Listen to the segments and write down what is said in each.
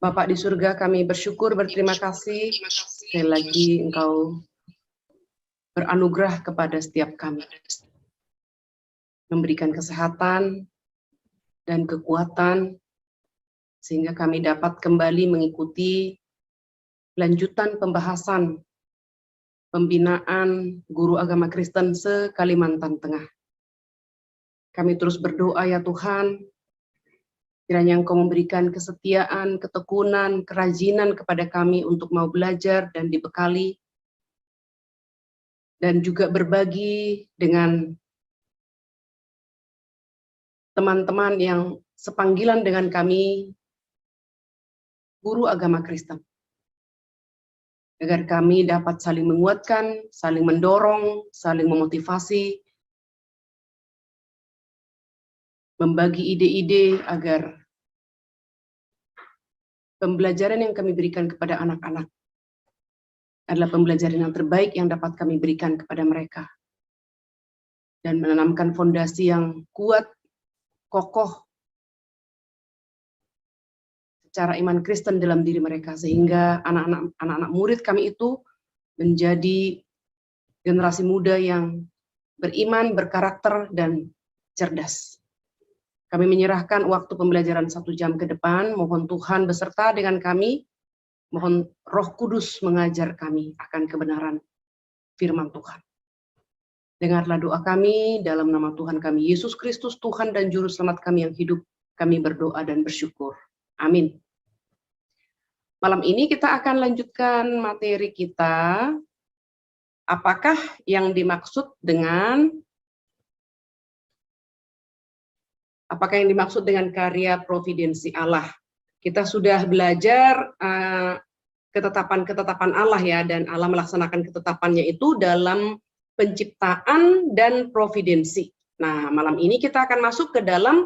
Bapa di surga, kami bersyukur, berterima kasih sekali lagi Engkau beranugerah kepada setiap kami, memberikan kesehatan dan kekuatan, sehingga kami dapat kembali mengikuti lanjutan pembahasan pembinaan guru agama Kristen se-Kalimantan Tengah. Kami terus berdoa ya Tuhan, kiranya Engkau memberikan kesetiaan, ketekunan, kerajinan kepada kami untuk mau belajar dan dibekali, dan juga berbagi dengan teman-teman yang sepanggilan dengan kami, guru agama Kristen. Agar kami dapat saling menguatkan, saling mendorong, saling memotivasi, membagi ide-ide agar pembelajaran yang kami berikan kepada anak-anak adalah pembelajaran yang terbaik yang dapat kami berikan kepada mereka. Dan menanamkan fondasi yang kuat, kokoh, secara iman Kristen dalam diri mereka, sehingga anak-anak murid kami itu menjadi generasi muda yang beriman, berkarakter, dan cerdas. Kami menyerahkan waktu pembelajaran 1 jam ke depan, mohon Tuhan beserta dengan kami, mohon Roh Kudus mengajar kami akan kebenaran firman Tuhan. Dengarlah doa kami dalam nama Tuhan kami, Yesus Kristus, Tuhan dan Juru Selamat kami yang hidup, kami berdoa dan bersyukur. Amin. Malam ini kita akan lanjutkan materi kita, apakah yang dimaksud dengan karya providensi Allah. Kita sudah belajar ketetapan-ketetapan Allah ya, dan Allah melaksanakan ketetapannya itu dalam penciptaan dan providensi. Nah, malam ini kita akan masuk ke dalam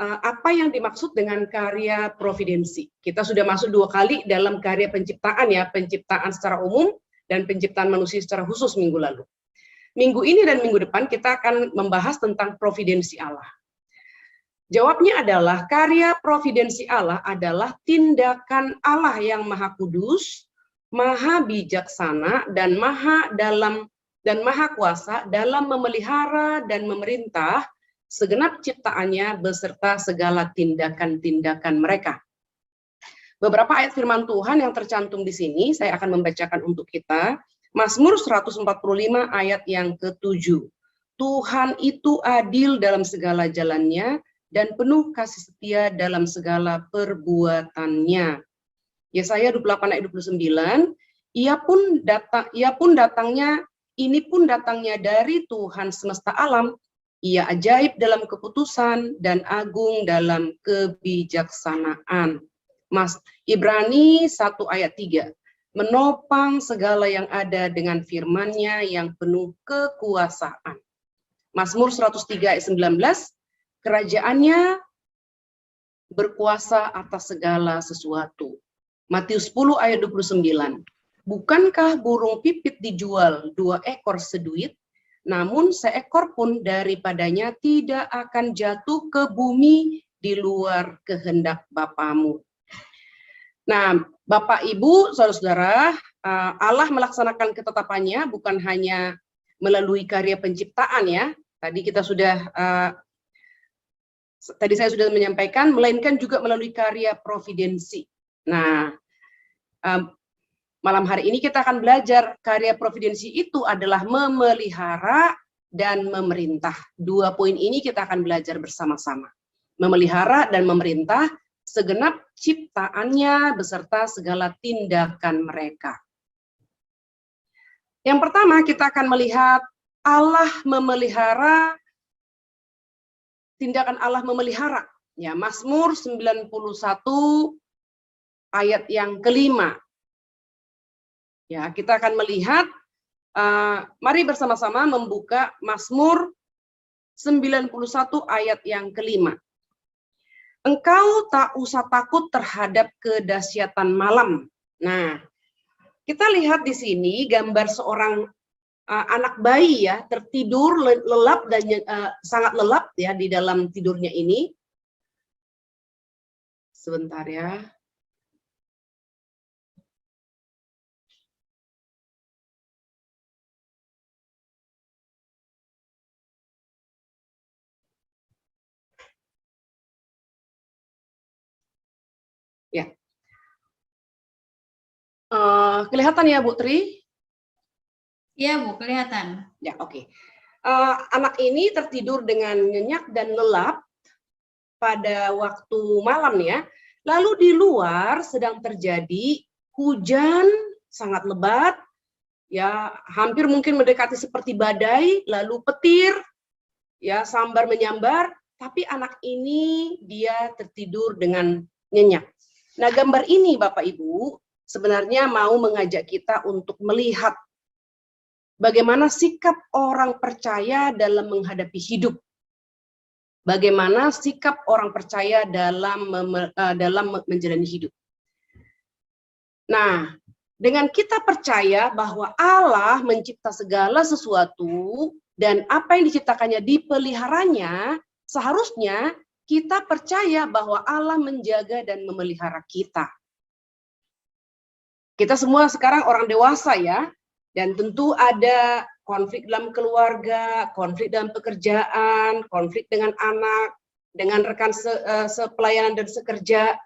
apa yang dimaksud dengan karya providensi. Kita sudah masuk 2 kali dalam karya penciptaan ya, penciptaan secara umum dan penciptaan manusia secara khusus minggu lalu. Minggu ini dan minggu depan kita akan membahas tentang providensi Allah. Jawabnya adalah karya providensi Allah adalah tindakan Allah yang maha kudus, maha bijaksana, dan maha kuasa dalam memelihara dan memerintah segenap ciptaannya beserta segala tindakan-tindakan mereka. Beberapa ayat firman Tuhan yang tercantum di sini saya akan membacakan untuk kita. Mazmur 145 ayat yang ke-7. Tuhan itu adil dalam segala jalannya dan penuh kasih setia dalam segala perbuatannya. Yesaya 28 ayat 29. Ini pun datangnya dari Tuhan semesta alam. Ia ajaib dalam keputusan dan agung dalam kebijaksanaan. Ibrani 1 ayat 3. Menopang segala yang ada dengan firman-Nya yang penuh kekuasaan. Mazmur 103 ayat 19. Kerajaannya berkuasa atas segala sesuatu. Matius 10 ayat 29. Bukankah burung pipit dijual 2 ekor seduit? Namun seekor pun daripadanya tidak akan jatuh ke bumi di luar kehendak Bapamu. Nah, Bapak, Ibu, Saudara-saudara, Allah melaksanakan ketetapannya bukan hanya melalui karya penciptaan ya. Tadi saya sudah menyampaikan, melainkan juga melalui karya providensi. Nah, malam hari ini kita akan belajar karya providensi itu adalah memelihara dan memerintah. 2 poin ini kita akan belajar bersama-sama. Memelihara dan memerintah segenap ciptaannya beserta segala tindakan mereka. Yang pertama kita akan melihat Allah memelihara, tindakan Allah memelihara. Ya, Mazmur 91 ayat yang ke-5. Ya, kita akan melihat, mari bersama-sama membuka Mazmur 91 ayat yang ke-5. Engkau tak usah takut terhadap kedahsyatan malam. Nah, kita lihat di sini gambar seorang anak bayi ya, tertidur lelap dan sangat lelap ya di dalam tidurnya ini. Sebentar ya. Ya. Kelihatan ya Bu Tri? Iya Bu, kelihatan. Ya, oke. Anak ini tertidur dengan nyenyak dan lelap pada waktu malam ya. Lalu di luar sedang terjadi hujan sangat lebat, ya hampir mungkin mendekati seperti badai, lalu petir, ya sambar menyambar, tapi anak ini dia tertidur dengan nyenyak. Nah, gambar ini Bapak Ibu sebenarnya mau mengajak kita untuk melihat bagaimana sikap orang percaya dalam menghadapi hidup. Bagaimana sikap orang percaya dalam menjalani hidup. Nah, dengan kita percaya bahwa Allah mencipta segala sesuatu dan apa yang diciptakannya dipeliharanya, seharusnya kita percaya bahwa Allah menjaga dan memelihara kita. Kita semua sekarang orang dewasa ya, dan tentu ada konflik dalam keluarga, konflik dalam pekerjaan, konflik dengan anak, dengan rekan sepelayanan dan sekerja,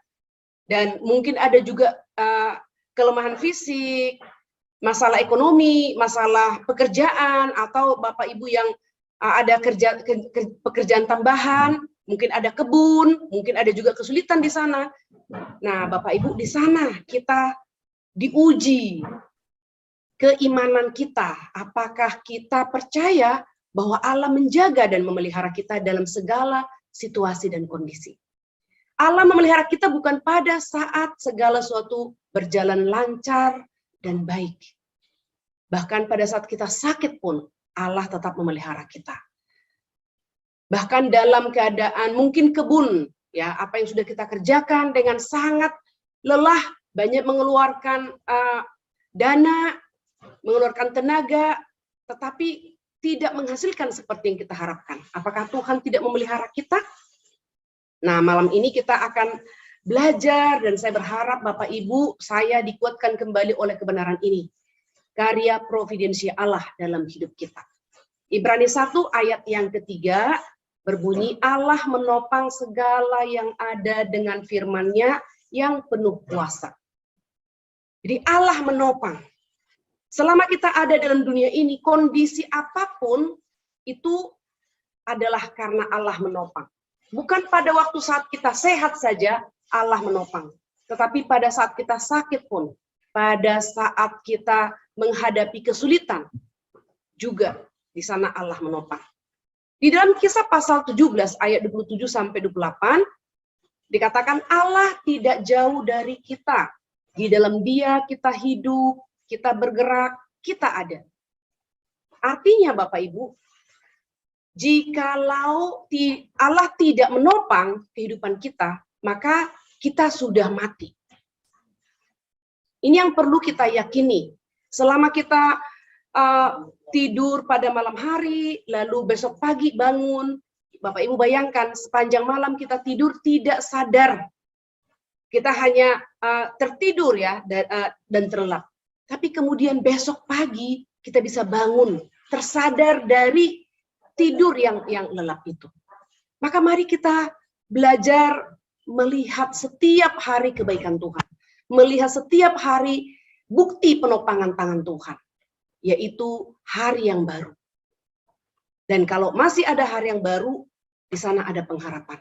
dan mungkin ada juga kelemahan fisik, masalah ekonomi, masalah pekerjaan, atau Bapak Ibu yang ada pekerjaan tambahan, mungkin ada kebun, mungkin ada juga kesulitan di sana. Nah, Bapak Ibu, di sana kita diuji keimanan kita, apakah kita percaya bahwa Allah menjaga dan memelihara kita dalam segala situasi dan kondisi. Allah memelihara kita bukan pada saat segala sesuatu berjalan lancar dan baik. Bahkan pada saat kita sakit pun, Allah tetap memelihara kita. Bahkan dalam keadaan mungkin kebun, ya apa yang sudah kita kerjakan dengan sangat lelah, banyak mengeluarkan dana, mengeluarkan tenaga, tetapi tidak menghasilkan seperti yang kita harapkan. Apakah Tuhan tidak memelihara kita? Nah, malam ini kita akan belajar dan saya berharap Bapak Ibu saya dikuatkan kembali oleh kebenaran ini. Karya providensi Allah dalam hidup kita. Ibrani 1 ayat yang ketiga berbunyi, Allah menopang segala yang ada dengan firman-Nya yang penuh kuasa. Jadi Allah menopang. Selama kita ada dalam dunia ini, kondisi apapun itu adalah karena Allah menopang. Bukan pada waktu saat kita sehat saja Allah menopang. Tetapi pada saat kita sakit pun, pada saat kita menghadapi kesulitan, juga di sana Allah menopang. Di dalam Kisah pasal 17 ayat 27 sampai 28 dikatakan Allah tidak jauh dari kita. Di dalam Dia kita hidup, kita bergerak, kita ada. Artinya Bapak Ibu, jikalau Allah tidak menopang kehidupan kita, maka kita sudah mati. Ini yang perlu kita yakini. Selama kita tidur pada malam hari, lalu besok pagi bangun, Bapak Ibu bayangkan sepanjang malam kita tidur tidak sadar. Kita hanya tertidur ya dan terlelap. Tapi kemudian besok pagi kita bisa bangun, tersadar dari tidur yang lelap itu. Maka mari kita belajar melihat setiap hari kebaikan Tuhan. Melihat setiap hari bukti penopangan tangan Tuhan. Yaitu hari yang baru. Dan kalau masih ada hari yang baru, di sana ada pengharapan.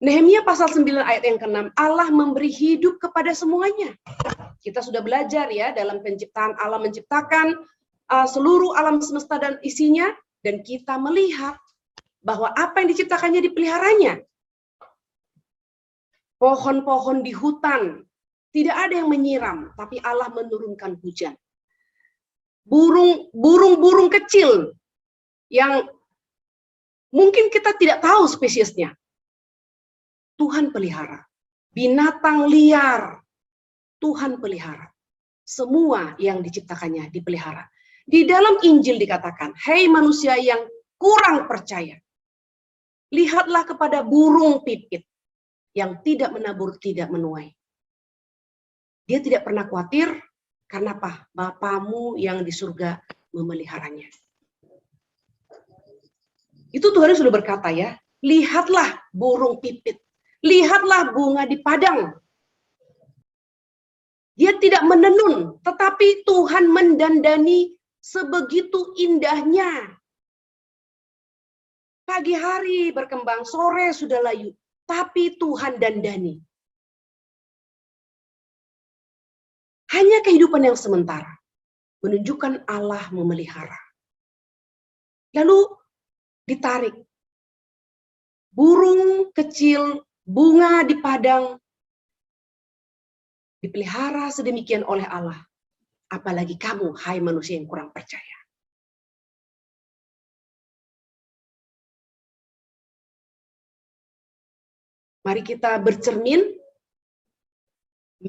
Nehemia pasal 9 ayat yang ke-6, Allah memberi hidup kepada semuanya. Kita sudah belajar ya dalam penciptaan, Allah menciptakan seluruh alam semesta dan isinya, dan kita melihat bahwa apa yang diciptakannya dipeliharanya. Pohon-pohon di hutan, tidak ada yang menyiram, tapi Allah menurunkan hujan. Burung-burung kecil yang mungkin kita tidak tahu spesiesnya, Tuhan pelihara. Binatang liar, Tuhan pelihara. Semua yang diciptakannya dipelihara. Di dalam Injil dikatakan, hei manusia yang kurang percaya, lihatlah kepada burung pipit yang tidak menabur, tidak menuai. Dia tidak pernah khawatir, karena apa? Bapamu yang di surga memeliharanya. Itu Tuhan sudah berkata ya, lihatlah burung pipit, Lihatlah bunga di padang. Dia tidak menenun, tetapi Tuhan mendandani sebegitu indahnya. Pagi hari berkembang, sore sudah layu, tapi Tuhan dandani. Hanya kehidupan yang sementara menunjukkan Allah memelihara. Lalu ditarik. Burung kecil, bunga di padang, dipelihara sedemikian oleh Allah. Apalagi kamu, hai manusia yang kurang percaya. Mari kita bercermin,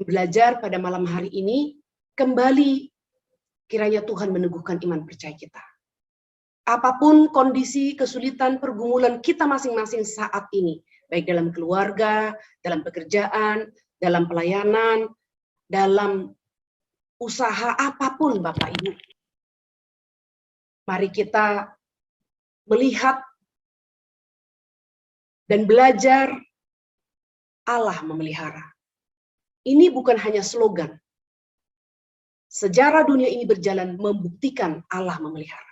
belajar pada malam hari ini, kembali kiranya Tuhan meneguhkan iman percaya kita. Apapun kondisi, kesulitan, pergumulan kita masing-masing saat ini, baik dalam keluarga, dalam pekerjaan, dalam pelayanan, dalam usaha apapun Bapak Ibu. Mari kita melihat dan belajar Allah memelihara. Ini bukan hanya slogan. Sejarah dunia ini berjalan membuktikan Allah memelihara.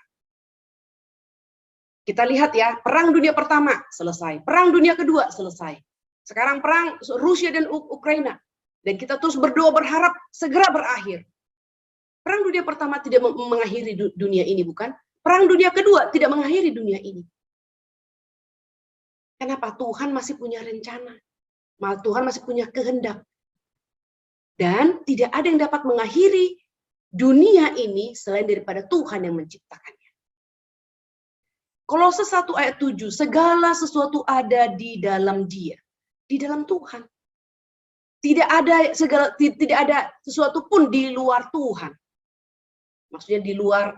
Kita lihat ya, Perang Dunia Pertama selesai, Perang Dunia Kedua selesai. Sekarang perang Rusia dan Ukraina. Dan kita terus berdoa berharap segera berakhir. Perang Dunia Pertama tidak mengakhiri dunia ini, bukan? Perang Dunia Kedua tidak mengakhiri dunia ini. Kenapa? Tuhan masih punya rencana. Tuhan masih punya kehendak. Dan tidak ada yang dapat mengakhiri dunia ini selain daripada Tuhan yang menciptakannya. Kolose 1 ayat 7, segala sesuatu ada di dalam Dia, di dalam Tuhan. Tidak ada sesuatu pun di luar Tuhan. Maksudnya di luar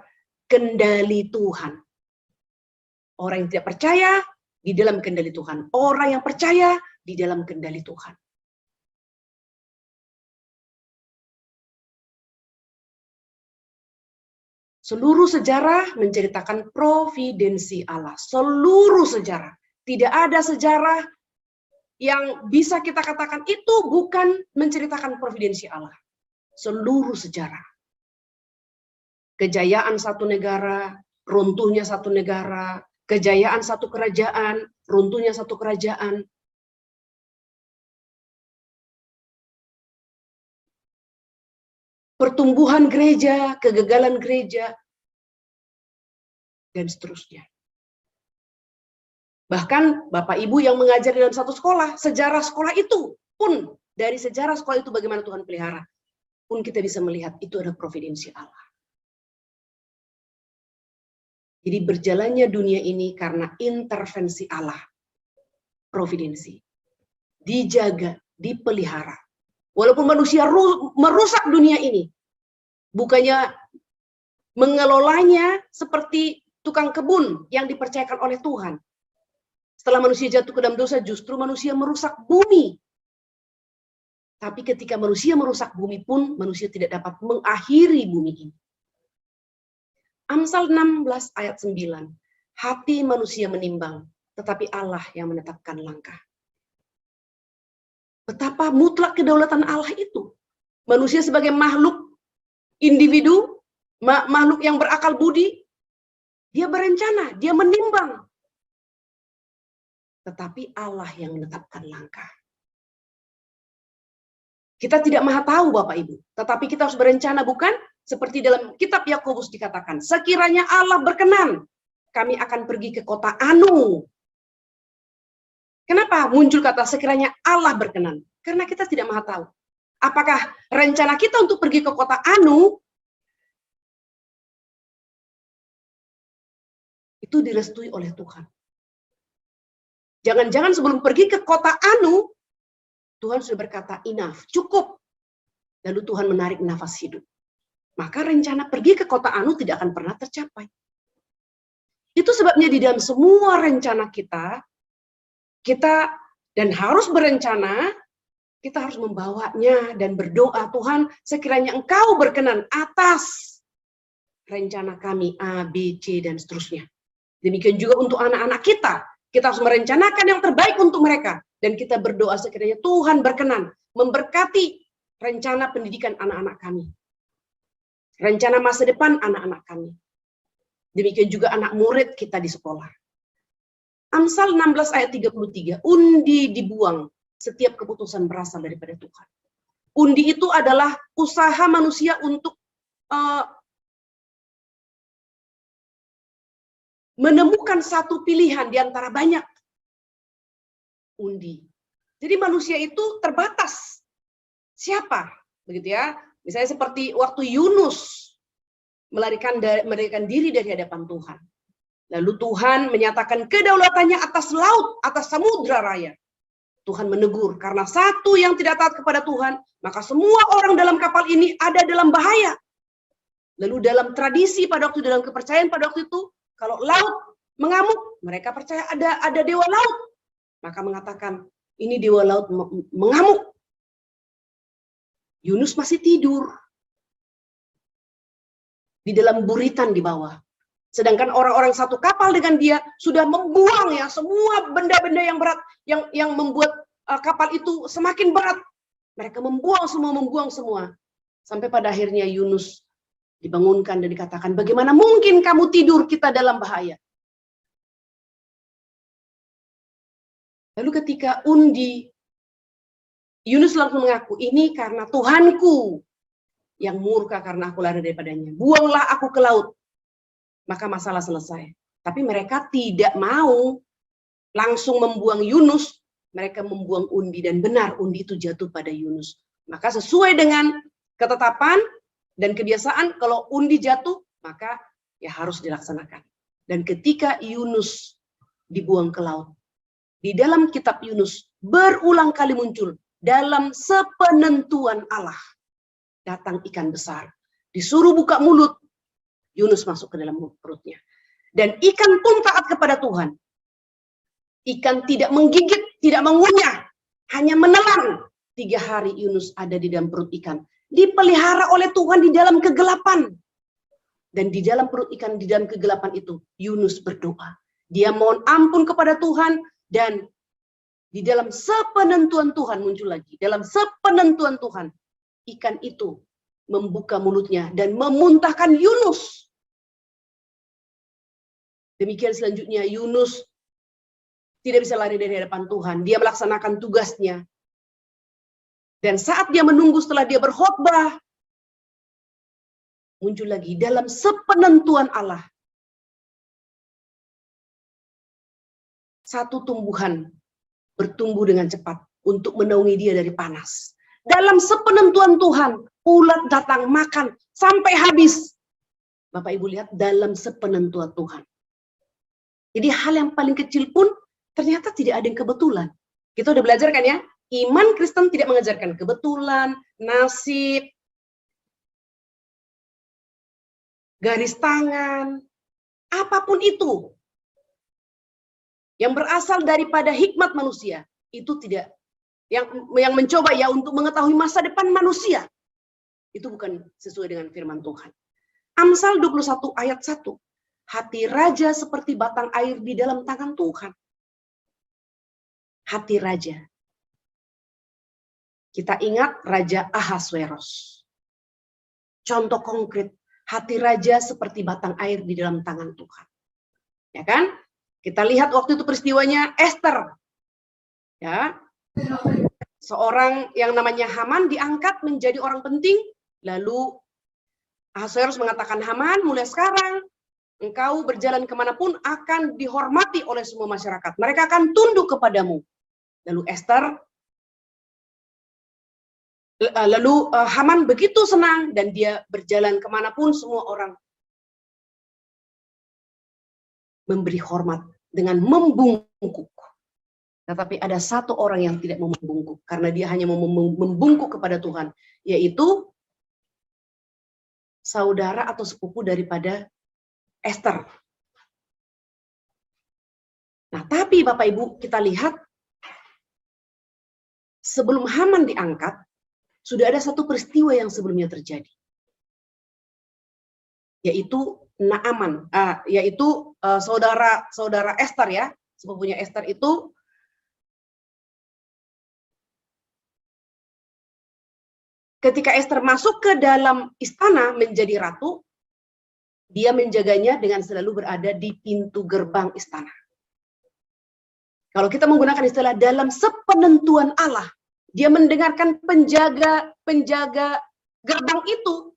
kendali Tuhan. Orang yang tidak percaya di dalam kendali Tuhan. Orang yang percaya di dalam kendali Tuhan. Seluruh sejarah menceritakan providensi Allah. Seluruh sejarah. Tidak ada sejarah yang bisa kita katakan itu bukan menceritakan providensi Allah. Seluruh sejarah. Kejayaan satu negara, runtuhnya satu negara, kejayaan satu kerajaan, runtuhnya satu kerajaan. Pertumbuhan gereja, kegagalan gereja, dan seterusnya. Bahkan Bapak Ibu yang mengajar dalam satu sekolah, sejarah sekolah itu pun, dari sejarah sekolah itu bagaimana Tuhan pelihara, pun kita bisa melihat itu ada providensi Allah. Jadi berjalannya dunia ini karena intervensi Allah, providensi. Dijaga, dipelihara. Walaupun manusia merusak dunia ini, bukannya mengelolanya seperti tukang kebun yang dipercayakan oleh Tuhan. Setelah manusia jatuh ke dalam dosa, justru manusia merusak bumi. Tapi ketika manusia merusak bumi pun, manusia tidak dapat mengakhiri bumi ini. Amsal 16 ayat 9. Hati manusia menimbang, tetapi Allah yang menetapkan langkah. Betapa mutlak kedaulatan Allah itu. Manusia sebagai makhluk individu, makhluk yang berakal budi, dia berencana, dia menimbang. Tetapi Allah yang menetapkan langkah. Kita tidak maha tahu Bapak Ibu, tetapi kita harus berencana, bukan? Seperti dalam kitab Yakobus dikatakan, sekiranya Allah berkenan, kami akan pergi ke kota Anu. Kenapa muncul kata sekiranya Allah berkenan? Karena kita tidak maha tahu. Apakah rencana kita untuk pergi ke kota Anu itu direstui oleh Tuhan? Jangan-jangan sebelum pergi ke kota Anu, Tuhan sudah berkata, enough, cukup. Lalu Tuhan menarik nafas hidup. Maka rencana pergi ke kota Anu tidak akan pernah tercapai. Itu sebabnya di dalam semua rencana kita dan harus berencana, kita harus membawanya dan berdoa, Tuhan, sekiranya Engkau berkenan atas rencana kami A, B, C, dan seterusnya. Demikian juga untuk anak-anak kita. Kita harus merencanakan yang terbaik untuk mereka. Dan kita berdoa sekiranya Tuhan berkenan memberkati rencana pendidikan anak-anak kami. Rencana masa depan anak-anak kami. Demikian juga anak murid kita di sekolah. Amsal 16 ayat 33, undi dibuang, setiap keputusan berasal daripada Tuhan. Undi itu adalah usaha manusia untuk menemukan satu pilihan di antara banyak undi. Jadi manusia itu terbatas. Siapa? Begitu ya. Misalnya seperti waktu Yunus melarikan diri dari hadapan Tuhan. Lalu Tuhan menyatakan kedaulatannya atas laut, atas samudra raya. Tuhan menegur, karena satu yang tidak taat kepada Tuhan, maka semua orang dalam kapal ini ada dalam bahaya. Lalu dalam tradisi pada waktu, dalam kepercayaan pada waktu itu, kalau laut mengamuk, mereka percaya ada dewa laut. Maka mengatakan, ini dewa laut mengamuk. Yunus masih tidur di dalam buritan di bawah. Sedangkan orang-orang satu kapal dengan dia sudah membuang ya semua benda-benda yang berat yang membuat kapal itu semakin berat. Mereka membuang semua. Sampai pada akhirnya Yunus dibangunkan dan dikatakan, bagaimana mungkin kamu tidur, kita dalam bahaya. Lalu ketika undi, Yunus langsung mengaku, ini karena Tuhanku yang murka karena aku lari daripadanya. Buanglah aku ke laut. Maka masalah selesai. Tapi mereka tidak mau langsung membuang Yunus. Mereka membuang undi, dan benar undi itu jatuh pada Yunus. Maka sesuai dengan ketetapan dan kebiasaan, kalau undi jatuh, maka ya harus dilaksanakan. Dan ketika Yunus dibuang ke laut, di dalam kitab Yunus berulang kali muncul, dalam sepenentuan Allah, datang ikan besar. Disuruh buka mulut, Yunus masuk ke dalam perutnya. Dan ikan pun taat kepada Tuhan. Ikan tidak menggigit, tidak mengunyah, hanya menelan. 3 hari Yunus ada di dalam perut ikan. Dipelihara oleh Tuhan di dalam kegelapan. Dan di dalam perut ikan, di dalam kegelapan itu, Yunus berdoa. Dia mohon ampun kepada Tuhan, dan di dalam sepenentuan Tuhan muncul lagi. Dalam sepenentuan Tuhan, ikan itu membuka mulutnya dan memuntahkan Yunus. Demikian selanjutnya Yunus tidak bisa lari dari hadapan Tuhan. Dia melaksanakan tugasnya. Dan saat dia menunggu setelah dia berkhotbah, muncul lagi dalam sepenentuan Allah. Satu tumbuhan bertumbuh dengan cepat untuk menaungi dia dari panas. Dalam sepenentuan Tuhan, ulat datang makan sampai habis. Bapak Ibu lihat, dalam sepenentuan Tuhan. Jadi hal yang paling kecil pun ternyata tidak ada yang kebetulan. Kita udah belajar kan ya, iman Kristen tidak mengajarkan kebetulan, nasib, garis tangan, apapun itu yang berasal daripada hikmat manusia, itu tidak yang mencoba ya untuk mengetahui masa depan manusia. Itu bukan sesuai dengan firman Tuhan. Amsal 21 ayat 1. Hati raja seperti batang air di dalam tangan Tuhan. Hati raja. Kita ingat Raja Ahasveros. Contoh konkret, hati raja seperti batang air di dalam tangan Tuhan. Ya kan? Kita lihat waktu itu peristiwanya Esther. Ya. Seorang yang namanya Haman diangkat menjadi orang penting, lalu Ahasveros mengatakan, Haman, mulai sekarang engkau berjalan kemanapun akan dihormati oleh semua masyarakat. Mereka akan tunduk kepadamu. Lalu Haman begitu senang dan dia berjalan kemanapun semua orang memberi hormat dengan membungkuk. Tetapi ada satu orang yang tidak mau membungkuk karena dia hanya mau membungkuk kepada Tuhan, yaitu saudara atau sepupu daripada Esther. Nah, tapi Bapak Ibu, kita lihat sebelum Haman diangkat, sudah ada satu peristiwa yang sebelumnya terjadi. Yaitu Naaman, yaitu saudara Esther ya, sepupunya Esther itu ketika Esther masuk ke dalam istana menjadi ratu, dia menjaganya dengan selalu berada di pintu gerbang istana. Kalau kita menggunakan istilah dalam sepenentuan Allah, dia mendengarkan penjaga gerbang itu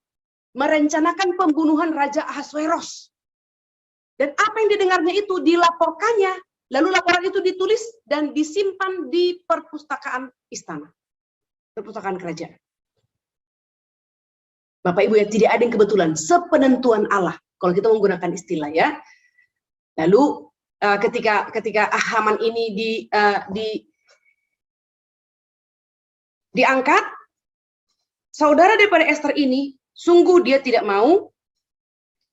merencanakan pembunuhan Raja Ahasveros. Dan apa yang didengarnya itu dilaporkannya, lalu laporan itu ditulis dan disimpan di perpustakaan istana, perpustakaan kerajaan. Bapak Ibu, ya, tidak ada yang kebetulan, sepenentuan Allah kalau kita menggunakan istilah, ya. Lalu ketika Haman ini diangkat, saudara daripada Esther ini sungguh dia tidak mau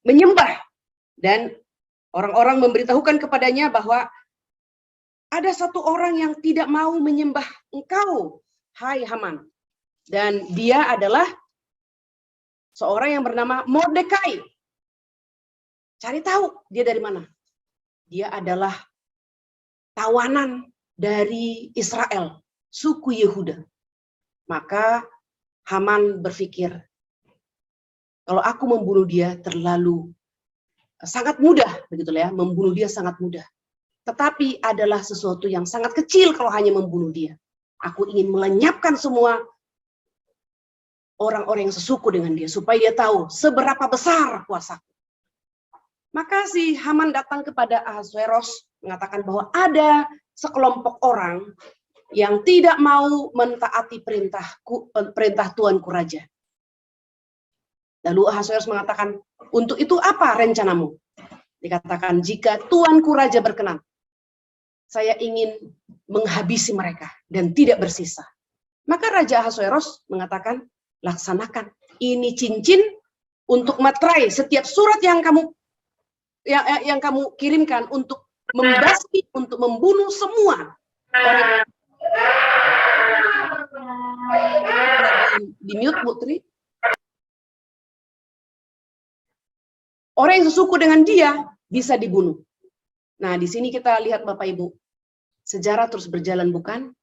menyembah, dan orang-orang memberitahukan kepadanya bahwa ada satu orang yang tidak mau menyembah engkau, hai Haman, dan dia adalah seorang yang bernama Mordekai. Cari tahu dia dari mana. Dia adalah tawanan dari Israel, suku Yehuda. Maka Haman berpikir, kalau aku membunuh dia terlalu sangat mudah, begitulah ya, membunuh dia sangat mudah. Tetapi adalah sesuatu yang sangat kecil kalau hanya membunuh dia. Aku ingin melenyapkan semua orang-orang yang sesuku dengan dia, supaya dia tahu seberapa besar kuasaku. Maka si Haman datang kepada Ahasveros, mengatakan bahwa ada sekelompok orang yang tidak mau mentaati perintah tuanku raja. Lalu Ahasveros mengatakan, untuk itu apa rencanamu? Dikatakan, jika tuanku raja berkenan, saya ingin menghabisi mereka dan tidak bersisa. Maka Raja Ahasveros mengatakan, laksanakan. Ini cincin untuk materai setiap surat yang kamu kirimkan untuk membasmi, untuk membunuh semua orang. Di mute, Putri. Orang yang sesuku dengan dia bisa dibunuh. Nah, di sini kita lihat Bapak Ibu, sejarah terus berjalan bukan?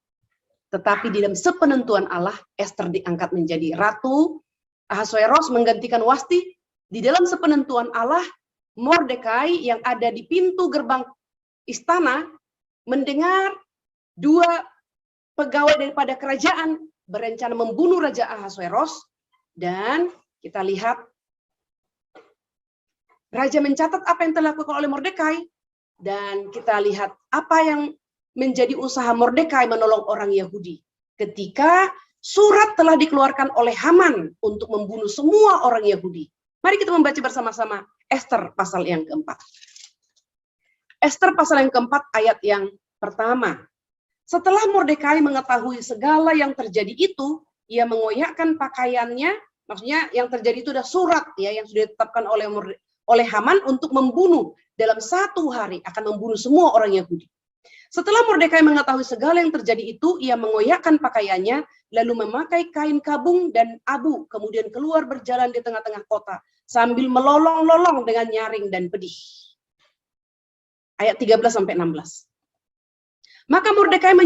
Tetapi di dalam sepenentuan Allah, Esther diangkat menjadi ratu, Ahasveros menggantikan Wasti. Di dalam sepenentuan Allah, Mordekai yang ada di pintu gerbang istana mendengar dua pegawai daripada kerajaan berencana membunuh Raja Ahasveros, dan kita lihat Raja mencatat apa yang telah dilakukan oleh Mordekai, dan kita lihat apa yang menjadi usaha Mordekai menolong orang Yahudi ketika surat telah dikeluarkan oleh Haman untuk membunuh semua orang Yahudi. Mari kita membaca bersama-sama Esther pasal yang keempat. Esther pasal yang keempat ayat yang pertama. Setelah Mordekai mengetahui segala yang terjadi itu, ia mengoyakkan pakaiannya, maksudnya yang terjadi itu adalah surat ya yang sudah ditetapkan oleh Haman untuk membunuh dalam 1 hari, akan membunuh semua orang Yahudi. Setelah Mordekai mengetahui segala yang terjadi itu, ia mengoyakkan pakaiannya, lalu memakai kain kabung dan abu, kemudian keluar berjalan di tengah-tengah kota, sambil melolong-lolong dengan nyaring dan pedih. Ayat 13-16. Maka Mordekai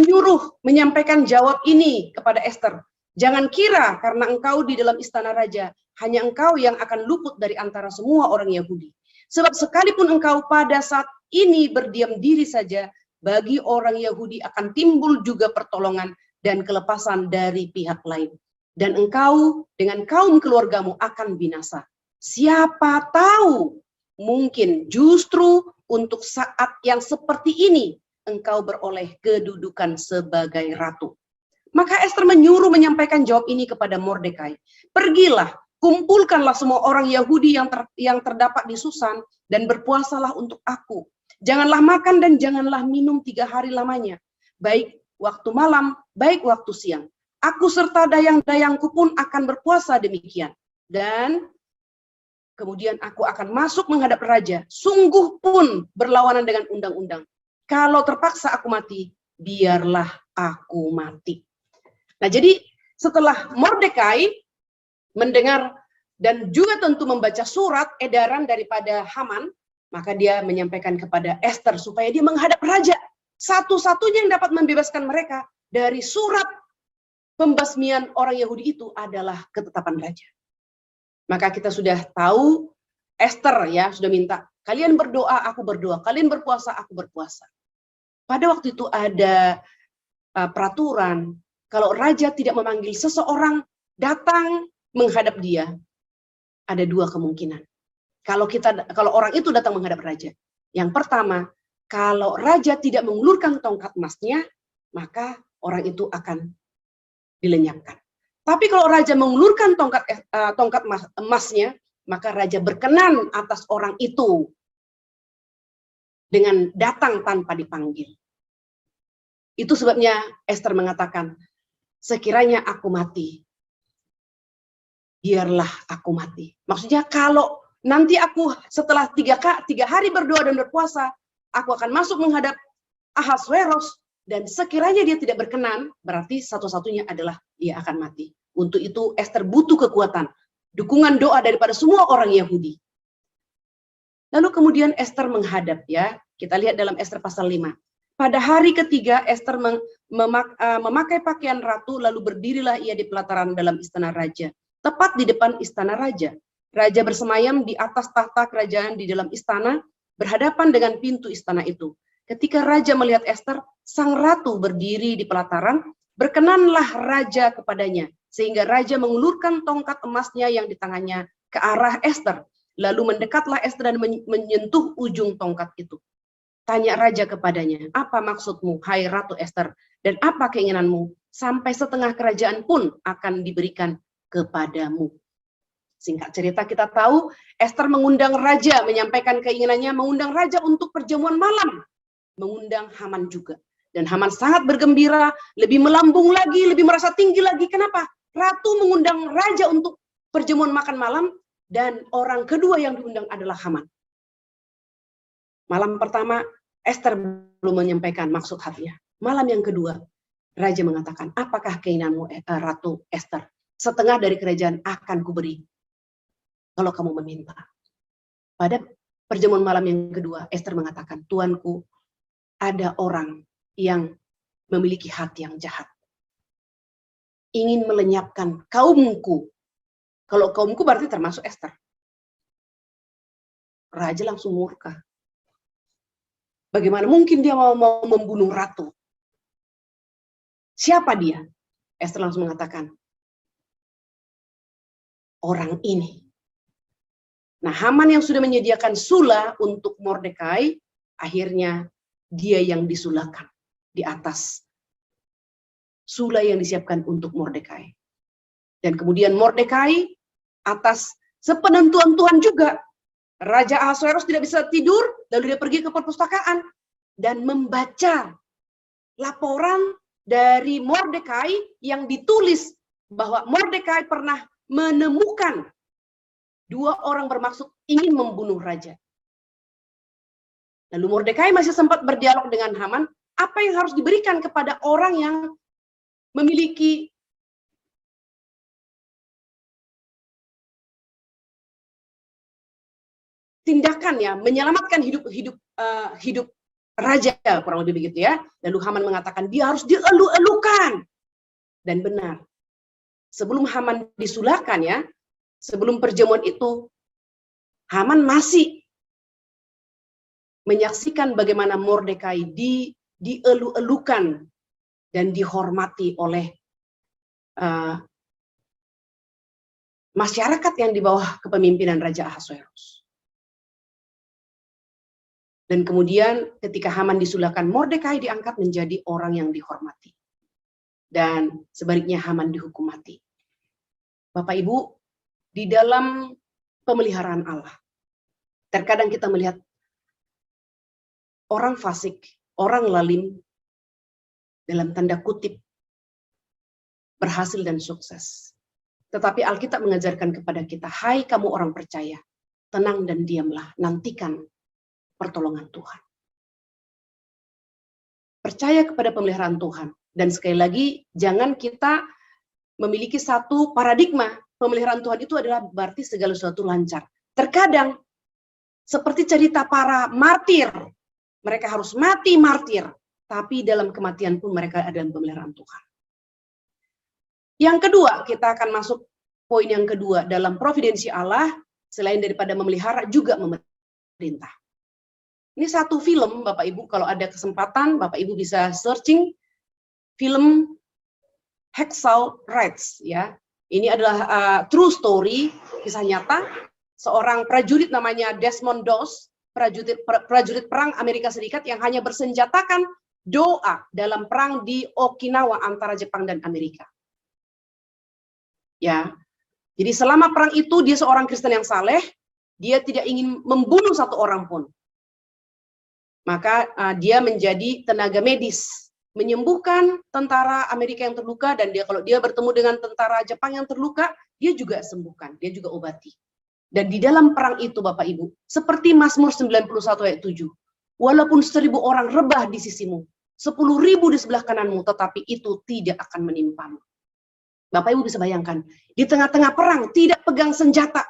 menyampaikan jawab ini kepada Esther. Jangan kira karena engkau di dalam istana raja, hanya engkau yang akan luput dari antara semua orang Yahudi. Sebab sekalipun engkau pada saat ini berdiam diri saja, bagi orang Yahudi akan timbul juga pertolongan dan kelepasan dari pihak lain. Dan engkau dengan kaum keluargamu akan binasa. Siapa tahu, mungkin justru untuk saat yang seperti ini, engkau beroleh kedudukan sebagai ratu. Maka Esther menyuruh menyampaikan jawab ini kepada Mordekai. Pergilah, kumpulkanlah semua orang Yahudi yang terdapat di Susan, dan berpuasalah untuk aku. Janganlah makan dan janganlah minum 3 hari lamanya, baik waktu malam, baik waktu siang. Aku serta dayang-dayangku pun akan berpuasa demikian. Dan kemudian aku akan masuk menghadap raja, sungguh pun berlawanan dengan undang-undang. Kalau terpaksa aku mati, biarlah aku mati. Nah, jadi setelah Mordekai mendengar dan juga tentu membaca surat edaran daripada Haman, maka dia menyampaikan kepada Esther supaya dia menghadap raja. Satu-satunya yang dapat membebaskan mereka dari surat pembasmian orang Yahudi itu adalah ketetapan raja. Maka kita sudah tahu Esther ya sudah minta, kalian berdoa, aku berdoa, kalian berpuasa, aku berpuasa. Pada waktu itu ada peraturan, kalau raja tidak memanggil seseorang datang menghadap dia, ada dua kemungkinan. Kalau orang itu datang menghadap raja, yang pertama, kalau raja tidak mengulurkan tongkat emasnya, maka orang itu akan dilenyapkan. Tapi kalau raja mengulurkan tongkat emasnya, maka raja berkenan atas orang itu dengan datang tanpa dipanggil. Itu sebabnya Esther mengatakan, sekiranya aku mati, biarlah aku mati. Maksudnya kalau nanti aku setelah 3 hari berdoa dan berpuasa, aku akan masuk menghadap Ahasuerus, dan sekiranya dia tidak berkenan, berarti satu-satunya adalah dia akan mati. Untuk itu Esther butuh kekuatan, dukungan doa daripada semua orang Yahudi. Lalu kemudian Esther menghadap ya. Kita lihat dalam Esther pasal 5. Pada hari ketiga Esther memakai pakaian ratu, lalu berdirilah ia di pelataran dalam istana raja. Tepat di depan istana raja. Raja bersemayam di atas tahta kerajaan di dalam istana, berhadapan dengan pintu istana itu. Ketika raja melihat Esther, sang ratu berdiri di pelataran, berkenanlah raja kepadanya, sehingga raja mengulurkan tongkat emasnya yang di tangannya ke arah Esther. Lalu mendekatlah Esther dan menyentuh ujung tongkat itu. Tanya raja kepadanya, apa maksudmu, hai Ratu Esther, dan apa keinginanmu? Sampai setengah kerajaan pun akan diberikan kepadamu. Singkat cerita kita tahu, Esther mengundang raja, menyampaikan keinginannya, mengundang raja untuk perjamuan malam. Mengundang Haman juga. Dan Haman sangat bergembira, lebih melambung lagi, lebih merasa tinggi lagi. Kenapa? Ratu mengundang raja untuk perjamuan makan malam, dan orang kedua yang diundang adalah Haman. Malam pertama, Esther belum menyampaikan maksud hatinya. Malam yang kedua, raja mengatakan, apakah keinginanmu, Ratu Esther? Setengah dari kerajaan akan kuberi kalau kamu meminta. Pada perjamuan malam yang kedua, Esther mengatakan, Tuanku, ada orang yang memiliki hati yang jahat. Ingin melenyapkan kaumku. Kalau kaumku berarti termasuk Esther. Raja langsung murka. Bagaimana mungkin dia mau membunuh ratu? Siapa dia? Esther langsung mengatakan, orang ini. Nah, Haman yang sudah menyediakan sula untuk Mordekai, akhirnya dia yang disulakan di atas sula yang disiapkan untuk Mordekai. Dan kemudian Mordekai atas sepenentuan Tuhan juga, Raja Ahasuerus tidak bisa tidur, lalu dia pergi ke perpustakaan dan membaca laporan dari Mordekai yang ditulis bahwa Mordekai pernah menemukan 2 orang bermaksud ingin membunuh raja. Lalu Mordekai masih sempat berdialog dengan Haman, apa yang harus diberikan kepada orang yang memiliki tindakan ya, menyelamatkan hidup raja, kurang lebih begitu ya. Lalu Haman mengatakan dia harus dielu-elukan. Dan benar. Sebelum Haman disulahkan ya, sebelum perjamuan itu, Haman masih menyaksikan bagaimana Mordekai dielu-elukan dan dihormati oleh masyarakat yang di bawah kepemimpinan Raja Ahasuerus. Dan kemudian ketika Haman disulahkan, Mordekai diangkat menjadi orang yang dihormati. Dan sebaliknya Haman dihukum mati. Bapak Ibu, di dalam pemeliharaan Allah, terkadang kita melihat orang fasik, orang lalim, dalam tanda kutip, berhasil dan sukses. Tetapi Alkitab mengajarkan kepada kita, hai kamu orang percaya, tenang dan diamlah, nantikan pertolongan Tuhan. Percaya kepada pemeliharaan Tuhan. Dan sekali lagi, jangan kita memiliki satu paradigma, pemeliharaan Tuhan itu adalah berarti segala sesuatu lancar. Terkadang, seperti cerita para martir, mereka harus mati martir, tapi dalam kematian pun mereka ada dalam pemeliharaan Tuhan. Yang kedua, kita akan masuk poin yang kedua, dalam providensi Allah, selain daripada memelihara, juga memerintah. Ini satu film, Bapak Ibu, kalau ada kesempatan, Bapak Ibu bisa searching film Hacksaw Ridge, ya. Ini adalah true story, kisah nyata, seorang prajurit namanya Desmond Doss, prajurit perang Amerika Serikat yang hanya bersenjatakan doa dalam perang di Okinawa antara Jepang dan Amerika. Ya, jadi selama perang itu dia seorang Kristen yang saleh, dia tidak ingin membunuh satu orang pun. Maka dia menjadi tenaga medis, menyembuhkan tentara Amerika yang terluka, dan kalau dia bertemu dengan tentara Jepang yang terluka, dia juga sembuhkan, dia juga obati. Dan di dalam perang itu, Bapak Ibu, seperti Mazmur 91 ayat 7, walaupun 1000 orang rebah di sisimu, 10.000 di sebelah kananmu, tetapi itu tidak akan menimpamu. Bapak Ibu bisa bayangkan, di tengah-tengah perang, tidak pegang senjata.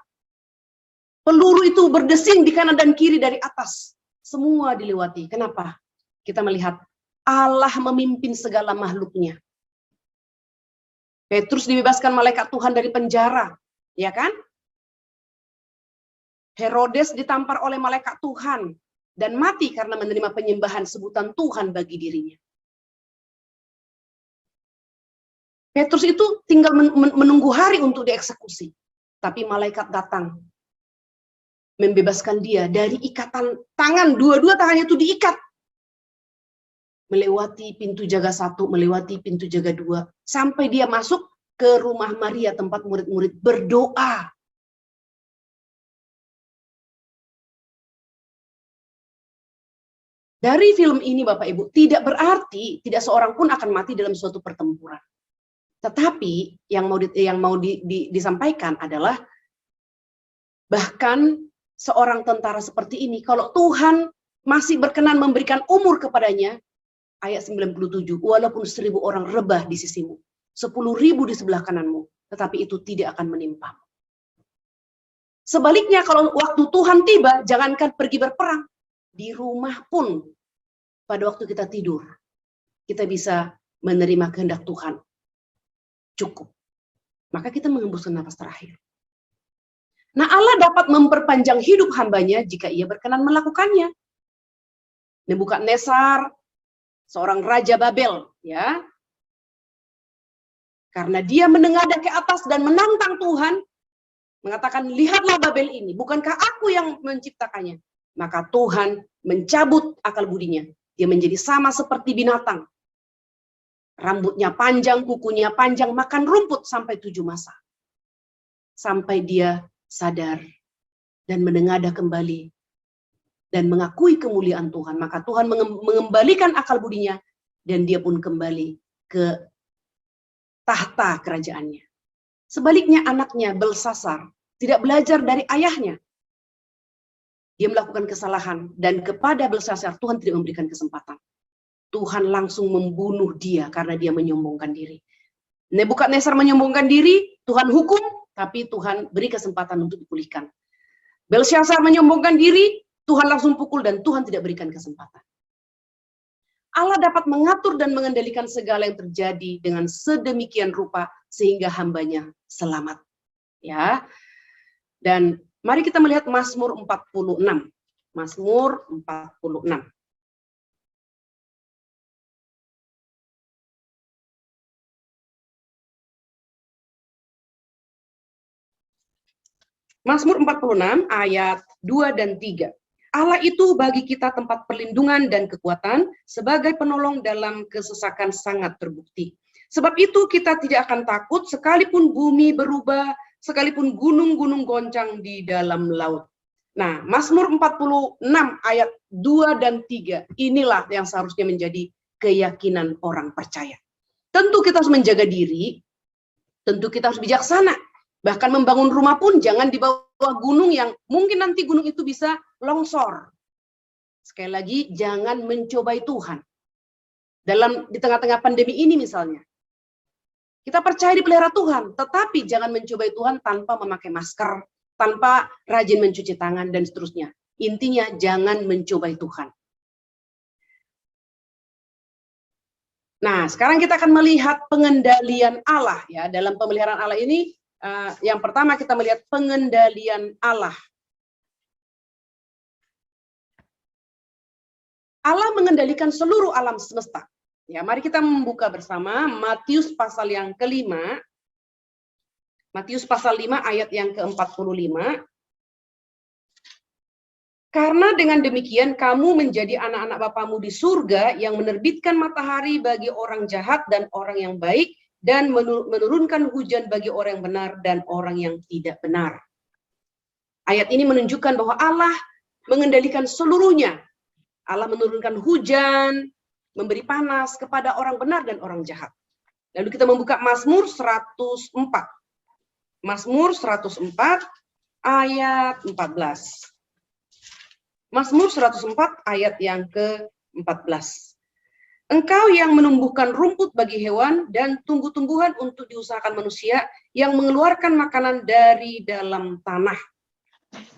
Peluru itu berdesing di kanan dan kiri dari atas. Semua dilewati. Kenapa? Kita melihat Allah memimpin segala makhluknya. Petrus dibebaskan malaikat Tuhan dari penjara. Ya kan? Herodes ditampar oleh malaikat Tuhan. Dan mati karena menerima penyembahan sebutan Tuhan bagi dirinya. Petrus itu tinggal menunggu hari untuk dieksekusi. Tapi malaikat datang. Membebaskan dia dari ikatan tangan. Dua-dua tangannya itu diikat. Melewati pintu jaga 1, melewati pintu jaga 2. Sampai dia masuk ke rumah Maria, tempat murid-murid berdoa. Dari film ini, Bapak Ibu, tidak berarti tidak seorang pun akan mati dalam suatu pertempuran. Tetapi yang mau disampaikan adalah bahkan seorang tentara seperti ini, kalau Tuhan masih berkenan memberikan umur kepadanya, ayat 97, walaupun 1000 orang rebah di sisimu, 10.000 di sebelah kananmu, tetapi itu tidak akan menimpamu. Sebaliknya, kalau waktu Tuhan tiba, jangankan pergi berperang, di rumah pun pada waktu kita tidur, kita bisa menerima kehendak Tuhan. Cukup. Maka kita mengembuskan nafas terakhir. Nah, Allah dapat memperpanjang hidup hambanya jika ia berkenan melakukannya. Nebukadnezar, seorang raja Babel, ya. Karena dia menengadah ke atas dan menantang Tuhan, mengatakan, lihatlah Babel ini, bukankah aku yang menciptakannya? Maka Tuhan mencabut akal budinya. Dia menjadi sama seperti binatang. Rambutnya panjang, kukunya panjang, makan rumput sampai 7 masa. Sampai dia sadar dan menengadah kembali dan mengakui kemuliaan Tuhan. Maka Tuhan mengembalikan akal budinya dan dia pun kembali ke tahta kerajaannya. Sebaliknya anaknya Belsasar tidak belajar dari ayahnya. Dia melakukan kesalahan dan kepada Belsasar Tuhan tidak memberikan kesempatan. Tuhan langsung membunuh dia karena dia menyombongkan diri. Nebukadnezar menyombongkan diri, Tuhan hukum, tapi Tuhan beri kesempatan untuk dipulihkan. Belsasar menyombongkan diri, Tuhan langsung pukul dan Tuhan tidak berikan kesempatan. Allah dapat mengatur dan mengendalikan segala yang terjadi dengan sedemikian rupa sehingga hambanya selamat. Ya. Dan mari kita melihat Mazmur 46. Mazmur 46. Mazmur 46 ayat 2 dan 3. Allah itu bagi kita tempat perlindungan dan kekuatan, sebagai penolong dalam kesesakan sangat terbukti. Sebab itu kita tidak akan takut sekalipun bumi berubah, sekalipun gunung-gunung goncang di dalam laut. Nah, Mazmur 46 ayat 2 dan 3, inilah yang seharusnya menjadi keyakinan orang percaya. Tentu kita harus menjaga diri, tentu kita harus bijaksana. Bahkan membangun rumah pun jangan di bawah gunung yang mungkin nanti gunung itu bisa longsor. Sekali lagi, jangan mencobai Tuhan. Di tengah-tengah pandemi ini misalnya. Kita percaya dipelihara Tuhan, tetapi jangan mencobai Tuhan tanpa memakai masker, tanpa rajin mencuci tangan, dan seterusnya. Intinya, jangan mencobai Tuhan. Nah, sekarang kita akan melihat pengendalian Allah ya. Dalam pemeliharaan Allah ini yang pertama kita melihat pengendalian Allah. Allah mengendalikan seluruh alam semesta. Ya, mari kita membuka bersama Matius pasal yang kelima. Matius pasal 5 ayat yang ke-45. Karena dengan demikian kamu menjadi anak-anak Bapamu di surga yang menerbitkan matahari bagi orang jahat dan orang yang baik, dan menurunkan hujan bagi orang yang benar dan orang yang tidak benar. Ayat ini menunjukkan bahwa Allah mengendalikan seluruhnya. Allah menurunkan hujan, memberi panas kepada orang benar dan orang jahat. Lalu kita membuka Mazmur 104. Mazmur 104 ayat 14. Mazmur 104 ayat yang ke-14. Engkau yang menumbuhkan rumput bagi hewan dan tumbuh-tumbuhan untuk diusahakan manusia, yang mengeluarkan makanan dari dalam tanah.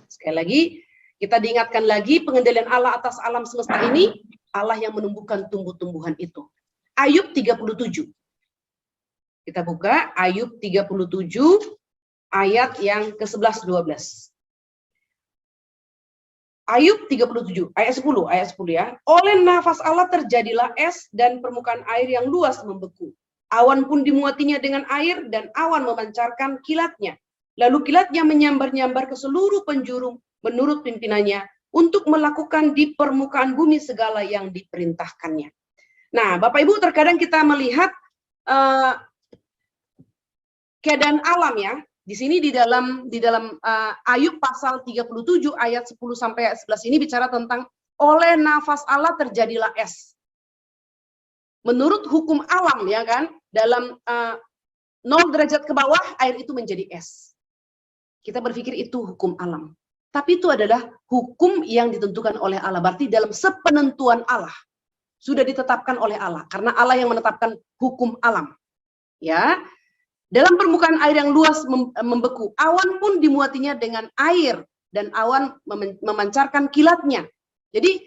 Sekali lagi, kita diingatkan lagi pengendalian Allah atas alam semesta ini, Allah yang menumbuhkan tumbuh-tumbuhan itu. Ayub 37. Kita buka Ayub 37 ayat yang ke-11-12. Ayub 37, ayat 10 ya. Oleh nafas Allah terjadilah es dan permukaan air yang luas membeku. Awan pun dimuatinya dengan air dan awan memancarkan kilatnya. Lalu kilatnya menyambar-nyambar ke seluruh penjuru menurut pimpinannya untuk melakukan di permukaan bumi segala yang diperintahkannya. Nah, Bapak Ibu, terkadang kita melihat keadaan alam ya. Di sini di dalam Ayub pasal 37 ayat 10 sampai ayat 11 ini bicara tentang oleh nafas Allah terjadilah es. Menurut hukum alam ya kan, dalam 0 derajat ke bawah air itu menjadi es. Kita berpikir itu hukum alam. Tapi itu adalah hukum yang ditentukan oleh Allah. Berarti dalam sepenentuan Allah. Sudah ditetapkan oleh Allah. Karena Allah yang menetapkan hukum alam. Ya. Dalam permukaan air yang luas membeku, awan pun dimuatinya dengan air, dan awan memancarkan kilatnya. Jadi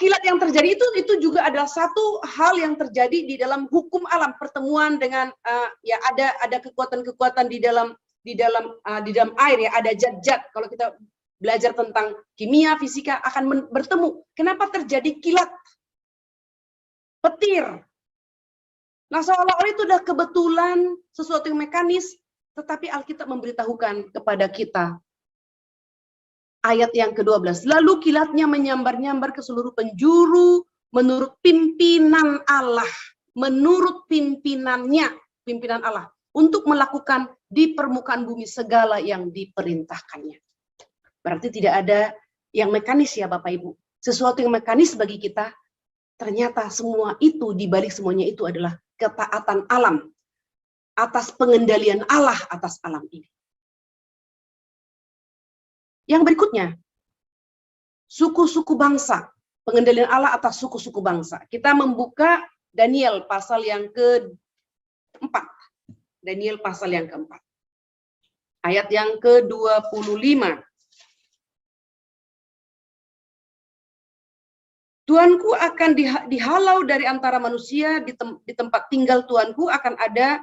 kilat yang terjadi itu juga adalah satu hal yang terjadi di dalam hukum alam, pertemuan dengan ya ada kekuatan-kekuatan di dalam air ya, ada zat-zat. Kalau kita belajar tentang kimia, fisika akan bertemu. Kenapa terjadi kilat? Petir. Nah, seolah-olah itu adalah kebetulan, sesuatu yang mekanis, tetapi Alkitab memberitahukan kepada kita. Ayat yang ke-12, lalu kilatnya menyambar-nyambar ke seluruh penjuru, menurut pimpinan Allah, menurut pimpinannya, pimpinan Allah, untuk melakukan di permukaan bumi segala yang diperintahkannya. Berarti tidak ada yang mekanis ya Bapak Ibu. Sesuatu yang mekanis bagi kita, ternyata semua itu, dibalik semuanya itu adalah ketaatan alam atas pengendalian Allah atas alam ini. Yang berikutnya, suku-suku bangsa, pengendalian Allah atas suku-suku bangsa. Kita membuka Daniel pasal yang ke-4. Daniel pasal yang ke-4. Ayat yang ke-25. Tuanku akan dihalau dari antara manusia, di tempat tinggal Tuanku akan ada,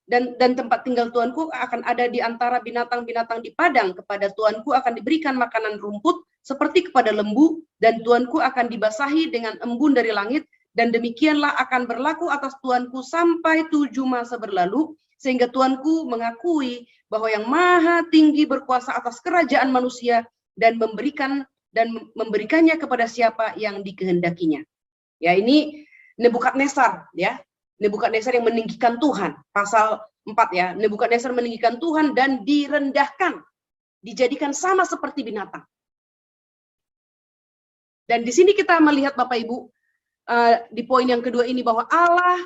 dan tempat tinggal Tuanku akan ada di antara binatang-binatang di padang. Kepada Tuanku akan diberikan makanan rumput seperti kepada lembu, dan Tuanku akan dibasahi dengan embun dari langit, dan demikianlah akan berlaku atas Tuanku sampai 7 masa berlalu, sehingga Tuanku mengakui bahwa yang maha tinggi berkuasa atas kerajaan manusia, dan memberikannya kepada siapa yang dikehendakinya. Ya, ini Nebukadnezar ya. Nebukadnezar yang meninggikan Tuhan. Pasal 4 ya. Nebukadnezar meninggikan Tuhan dan direndahkan, dijadikan sama seperti binatang. Dan di sini kita melihat Bapak Ibu di poin yang kedua ini bahwa Allah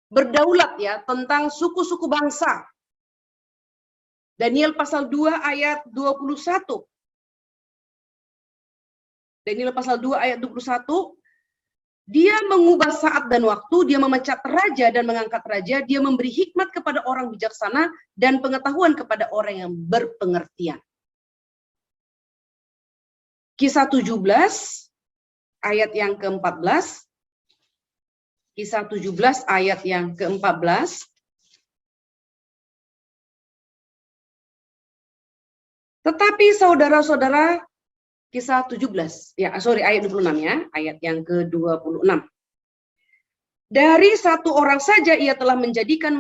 berdaulat ya tentang suku-suku bangsa. Daniel pasal 2 ayat 21. Daniel pasal 2 ayat 21, dia mengubah saat dan waktu, dia memecat raja dan mengangkat raja, dia memberi hikmat kepada orang bijaksana dan pengetahuan kepada orang yang berpengertian. Kisah 17 ayat yang ke-14. Kisah 17 ayat yang ke-14. Tetapi saudara-saudara, Kisah 17, ayat 26 ya, ayat yang ke-26. Dari satu orang saja ia telah menjadikan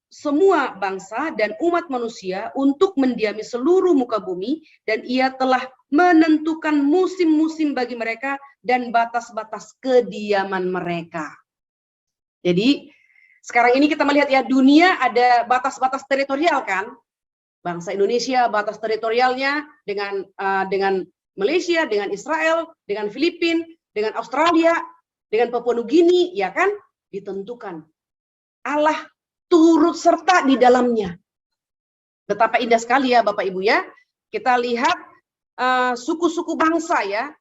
semua bangsa dan umat manusia untuk mendiami seluruh muka bumi, dan ia telah menentukan musim-musim bagi mereka dan batas-batas kediaman mereka. Jadi sekarang ini kita melihat ya, dunia ada batas-batas teritorial kan. Bangsa Indonesia batas teritorialnya dengan Malaysia, dengan Israel, dengan Filipina, dengan Australia, dengan Papua Nugini, ya kan, ditentukan. Allah turut serta di dalamnya. Betapa indah sekali ya Bapak Ibu ya. Kita lihat suku-suku bangsa ya,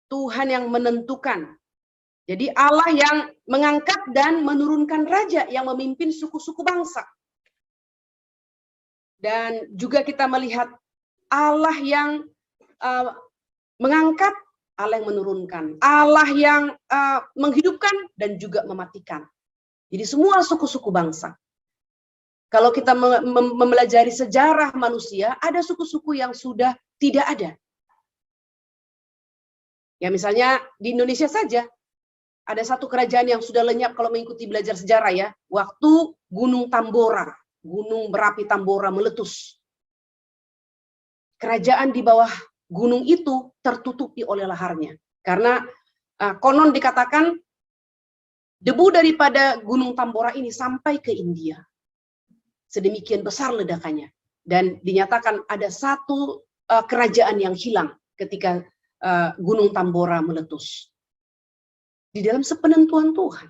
Tuhan yang menentukan. Jadi Allah yang mengangkat dan menurunkan raja yang memimpin suku-suku bangsa. Dan juga kita melihat Allah yang mengangkat, Allah yang menurunkan, Allah yang menghidupkan dan juga mematikan. Jadi semua suku-suku bangsa. Kalau kita mempelajari sejarah manusia, ada suku-suku yang sudah tidak ada. Ya misalnya di Indonesia saja, ada satu kerajaan yang sudah lenyap kalau mengikuti belajar sejarah ya, waktu Gunung Tambora, Gunung berapi Tambora meletus. Kerajaan di bawah gunung itu tertutupi oleh laharnya. Karena konon dikatakan debu daripada Gunung Tambora ini sampai ke India. Sedemikian besar ledakannya. Dan dinyatakan ada satu kerajaan yang hilang ketika Gunung Tambora meletus. Di dalam sepenentuan Tuhan.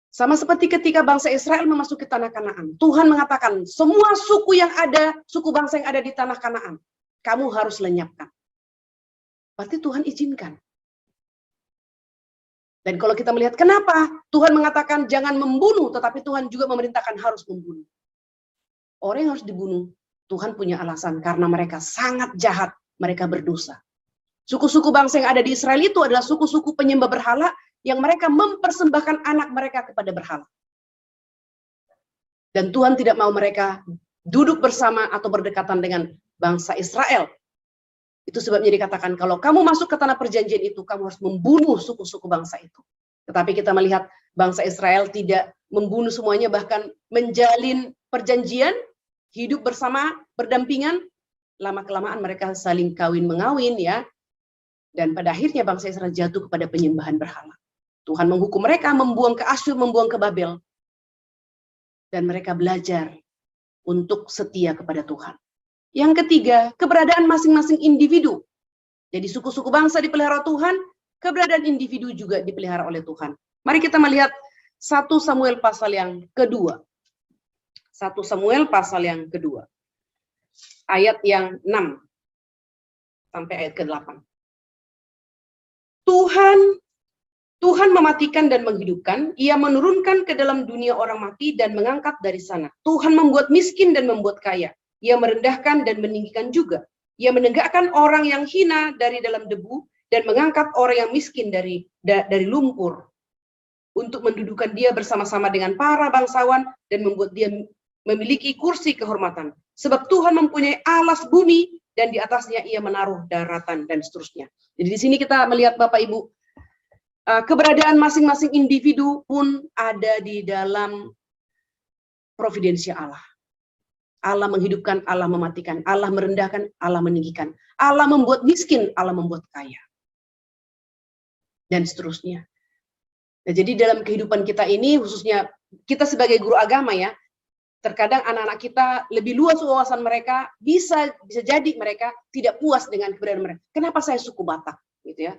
Sama seperti ketika bangsa Israel memasuki tanah Kanaan. Tuhan mengatakan, semua suku yang ada, suku bangsa yang ada di tanah Kanaan, kamu harus lenyapkan. Berarti Tuhan izinkan. Dan kalau kita melihat kenapa Tuhan mengatakan jangan membunuh, tetapi Tuhan juga memerintahkan harus membunuh. Orang yang harus dibunuh, Tuhan punya alasan karena mereka sangat jahat, mereka berdosa. Suku-suku bangsa yang ada di Israel itu adalah suku-suku penyembah berhala yang mereka mempersembahkan anak mereka kepada berhala. Dan Tuhan tidak mau mereka duduk bersama atau berdekatan dengan bangsa Israel. Itu sebabnya dikatakan kalau kamu masuk ke tanah perjanjian itu, kamu harus membunuh suku-suku bangsa itu. Tetapi kita melihat bangsa Israel tidak membunuh semuanya, bahkan menjalin perjanjian, hidup bersama, berdampingan. Lama-kelamaan mereka saling kawin-mengawin ya. Dan pada akhirnya bangsa Israel jatuh kepada penyembahan berhala. Tuhan menghukum mereka, membuang ke Asyur, membuang ke Babel. Dan mereka belajar untuk setia kepada Tuhan. Yang ketiga, keberadaan masing-masing individu. Jadi suku-suku bangsa dipelihara Tuhan, keberadaan individu juga dipelihara oleh Tuhan. Mari kita melihat 1 Samuel pasal yang kedua. 1 Samuel pasal yang kedua. Ayat yang 6 sampai ayat ke-8. Tuhan mematikan dan menghidupkan, ia menurunkan ke dalam dunia orang mati dan mengangkat dari sana. Tuhan membuat miskin dan membuat kaya. Ia merendahkan dan meninggikan juga. Ia menegakkan orang yang hina dari dalam debu dan mengangkat orang yang miskin dari lumpur. Untuk mendudukan dia bersama-sama dengan para bangsawan dan membuat dia memiliki kursi kehormatan. Sebab Tuhan mempunyai alas bumi dan di atasnya ia menaruh daratan dan seterusnya. Jadi di sini kita melihat Bapak Ibu, keberadaan masing-masing individu pun ada di dalam providensi Allah. Allah menghidupkan, Allah mematikan, Allah merendahkan, Allah meninggikan. Allah membuat miskin, Allah membuat kaya. Dan seterusnya. Nah, jadi dalam kehidupan kita ini, khususnya kita sebagai guru agama ya, terkadang anak-anak kita lebih luas wawasan mereka, bisa jadi mereka tidak puas dengan keberadaan mereka. Kenapa saya suku Batak? Gitu ya.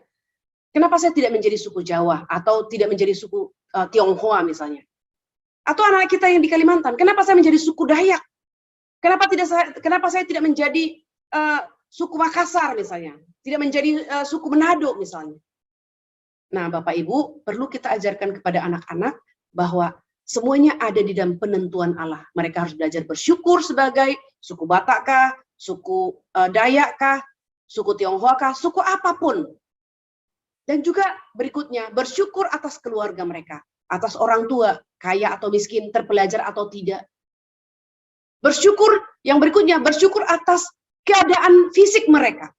Kenapa saya tidak menjadi suku Jawa atau tidak menjadi suku Tionghoa misalnya? Atau anak kita yang di Kalimantan, kenapa saya menjadi suku Dayak? Kenapa saya tidak menjadi suku Makassar misalnya? Tidak menjadi suku Manado misalnya? Nah, Bapak Ibu, perlu kita ajarkan kepada anak-anak bahwa semuanya ada di dalam penentuan Allah. Mereka harus belajar bersyukur sebagai suku Batak kah, suku Dayak kah, suku Tionghoa kah, suku apapun. Dan juga berikutnya, bersyukur atas keluarga mereka, atas orang tua, kaya atau miskin, terpelajar atau tidak. Bersyukur, yang berikutnya, bersyukur atas keadaan fisik mereka.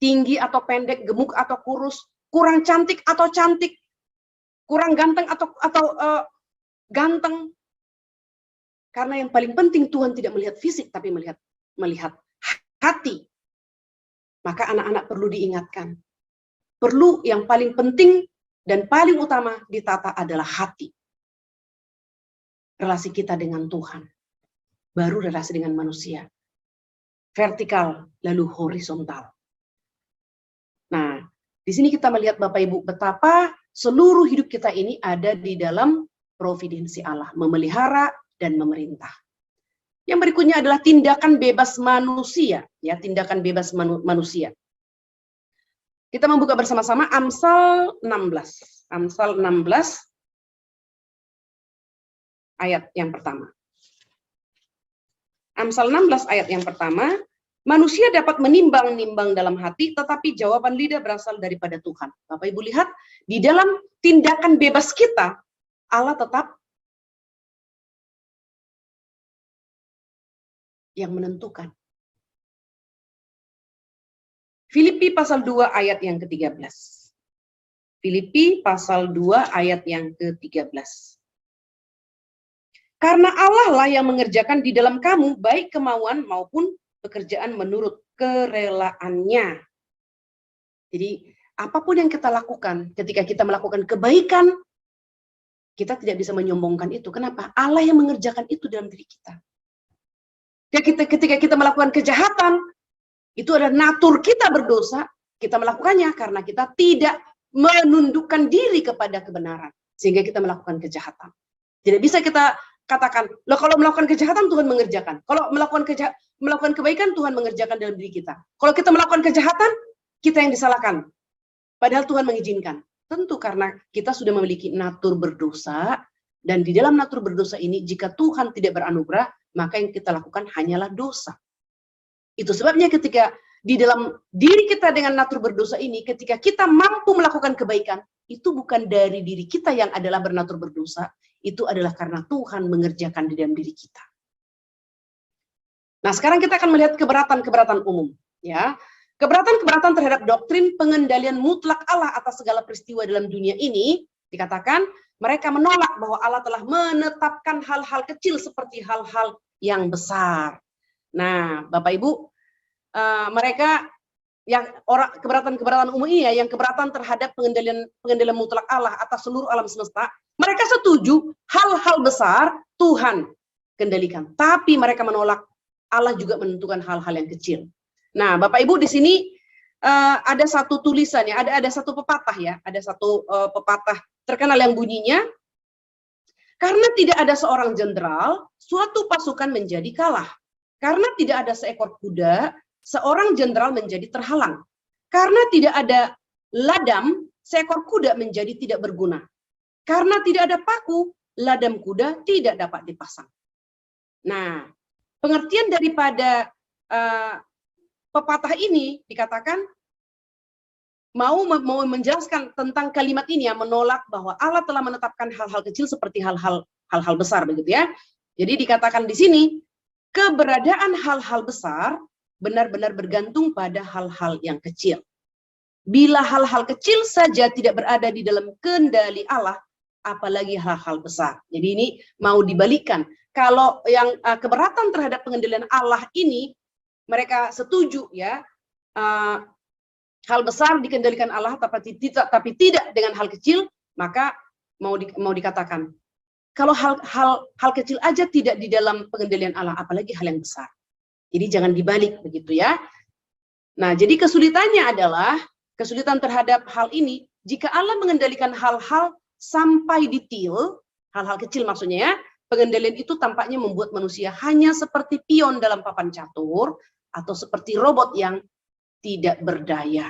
Tinggi atau pendek, gemuk atau kurus, kurang cantik atau cantik, kurang ganteng atau ganteng. Karena yang paling penting Tuhan tidak melihat fisik, tapi melihat hati. Maka anak-anak perlu diingatkan. Perlu yang paling penting dan paling utama ditata adalah hati. Relasi kita dengan Tuhan. Baru relasi dengan manusia. Vertikal, lalu horizontal. Nah, di sini kita melihat Bapak Ibu betapa seluruh hidup kita ini ada di dalam providensi Allah, memelihara dan memerintah. Yang berikutnya adalah tindakan bebas manusia, ya, tindakan bebas manusia. Kita membuka bersama-sama Amsal 16. Amsal 16 ayat yang pertama. Amsal 16 ayat yang pertama, manusia dapat menimbang-nimbang dalam hati, tetapi jawaban lidah berasal daripada Tuhan. Bapak Ibu lihat, di dalam tindakan bebas kita, Allah tetap yang menentukan. Filipi pasal 2 ayat yang ke-13. Filipi pasal 2 ayat yang ke-13. Karena Allah lah yang mengerjakan di dalam kamu baik kemauan maupun pekerjaan menurut kerelaannya. Jadi apapun yang kita lakukan, ketika kita melakukan kebaikan, kita tidak bisa menyombongkan itu. Kenapa? Allah yang mengerjakan itu dalam diri kita. Ketika kita melakukan kejahatan, itu adalah natur kita berdosa, kita melakukannya karena kita tidak menundukkan diri kepada kebenaran. Sehingga kita melakukan kejahatan. Tidak bisa kita katakan, loh kalau melakukan kejahatan Tuhan mengerjakan. Kalau melakukan kebaikan Tuhan mengerjakan dalam diri kita. Kalau kita melakukan kejahatan, kita yang disalahkan. Padahal Tuhan mengizinkan. Tentu karena kita sudah memiliki natur berdosa, dan di dalam natur berdosa ini, jika Tuhan tidak beranugerah, maka yang kita lakukan hanyalah dosa. Itu sebabnya ketika di dalam diri kita dengan natur berdosa ini, ketika kita mampu melakukan kebaikan, itu bukan dari diri kita yang adalah bernatur berdosa, itu adalah karena Tuhan mengerjakan di dalam diri kita. Nah, sekarang kita akan melihat keberatan-keberatan umum. Ya, keberatan-keberatan terhadap doktrin pengendalian mutlak Allah atas segala peristiwa dalam dunia ini, dikatakan mereka menolak bahwa Allah telah menetapkan hal-hal kecil seperti hal-hal yang besar. Nah, Bapak Ibu, mereka yang keberatan-keberatan umum ini ya, yang keberatan terhadap pengendalian mutlak Allah atas seluruh alam semesta, mereka setuju hal-hal besar Tuhan kendalikan, tapi mereka menolak Allah juga menentukan hal-hal yang kecil. Nah, Bapak Ibu di sini ada satu tulisan ya, ada satu pepatah ya, ada satu pepatah terkenal yang bunyinya, karena tidak ada seorang jenderal, suatu pasukan menjadi kalah. Karena tidak ada seekor kuda, seorang jenderal menjadi terhalang. Karena tidak ada ladam, seekor kuda menjadi tidak berguna. Karena tidak ada paku, ladam kuda tidak dapat dipasang. Nah, pengertian daripada pepatah ini dikatakan mau menjelaskan tentang kalimat ini ya, menolak bahwa Allah telah menetapkan hal-hal kecil seperti hal-hal besar begitu ya. Jadi dikatakan di sini keberadaan hal-hal besar benar-benar bergantung pada hal-hal yang kecil. Bila hal-hal kecil saja tidak berada di dalam kendali Allah, apalagi hal-hal besar. Jadi ini mau dibalikkan. Kalau yang keberatan terhadap pengendalian Allah ini, mereka setuju ya, hal besar dikendalikan Allah tapi tidak dengan hal kecil, maka mau dikatakan kalau hal kecil aja tidak di dalam pengendalian Allah, apalagi hal yang besar. Jadi jangan dibalik begitu ya. Nah, jadi kesulitan terhadap hal ini, jika Allah mengendalikan hal-hal sampai detail, hal-hal kecil maksudnya ya, pengendalian itu tampaknya membuat manusia hanya seperti pion dalam papan catur, atau seperti robot yang tidak berdaya.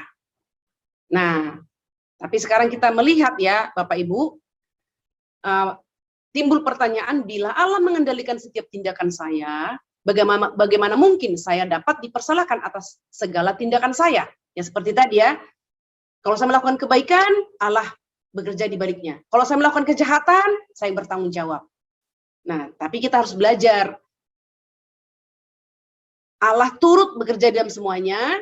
Nah, tapi sekarang kita melihat ya, Bapak Ibu, timbul pertanyaan, bila Allah mengendalikan setiap tindakan saya, bagaimana mungkin saya dapat dipersalahkan atas segala tindakan saya? Ya seperti tadi ya, Kalau saya melakukan kebaikan, Allah bekerja di baliknya. Kalau saya melakukan kejahatan, saya bertanggung jawab. Nah, tapi kita harus belajar. Allah turut bekerja dalam semuanya.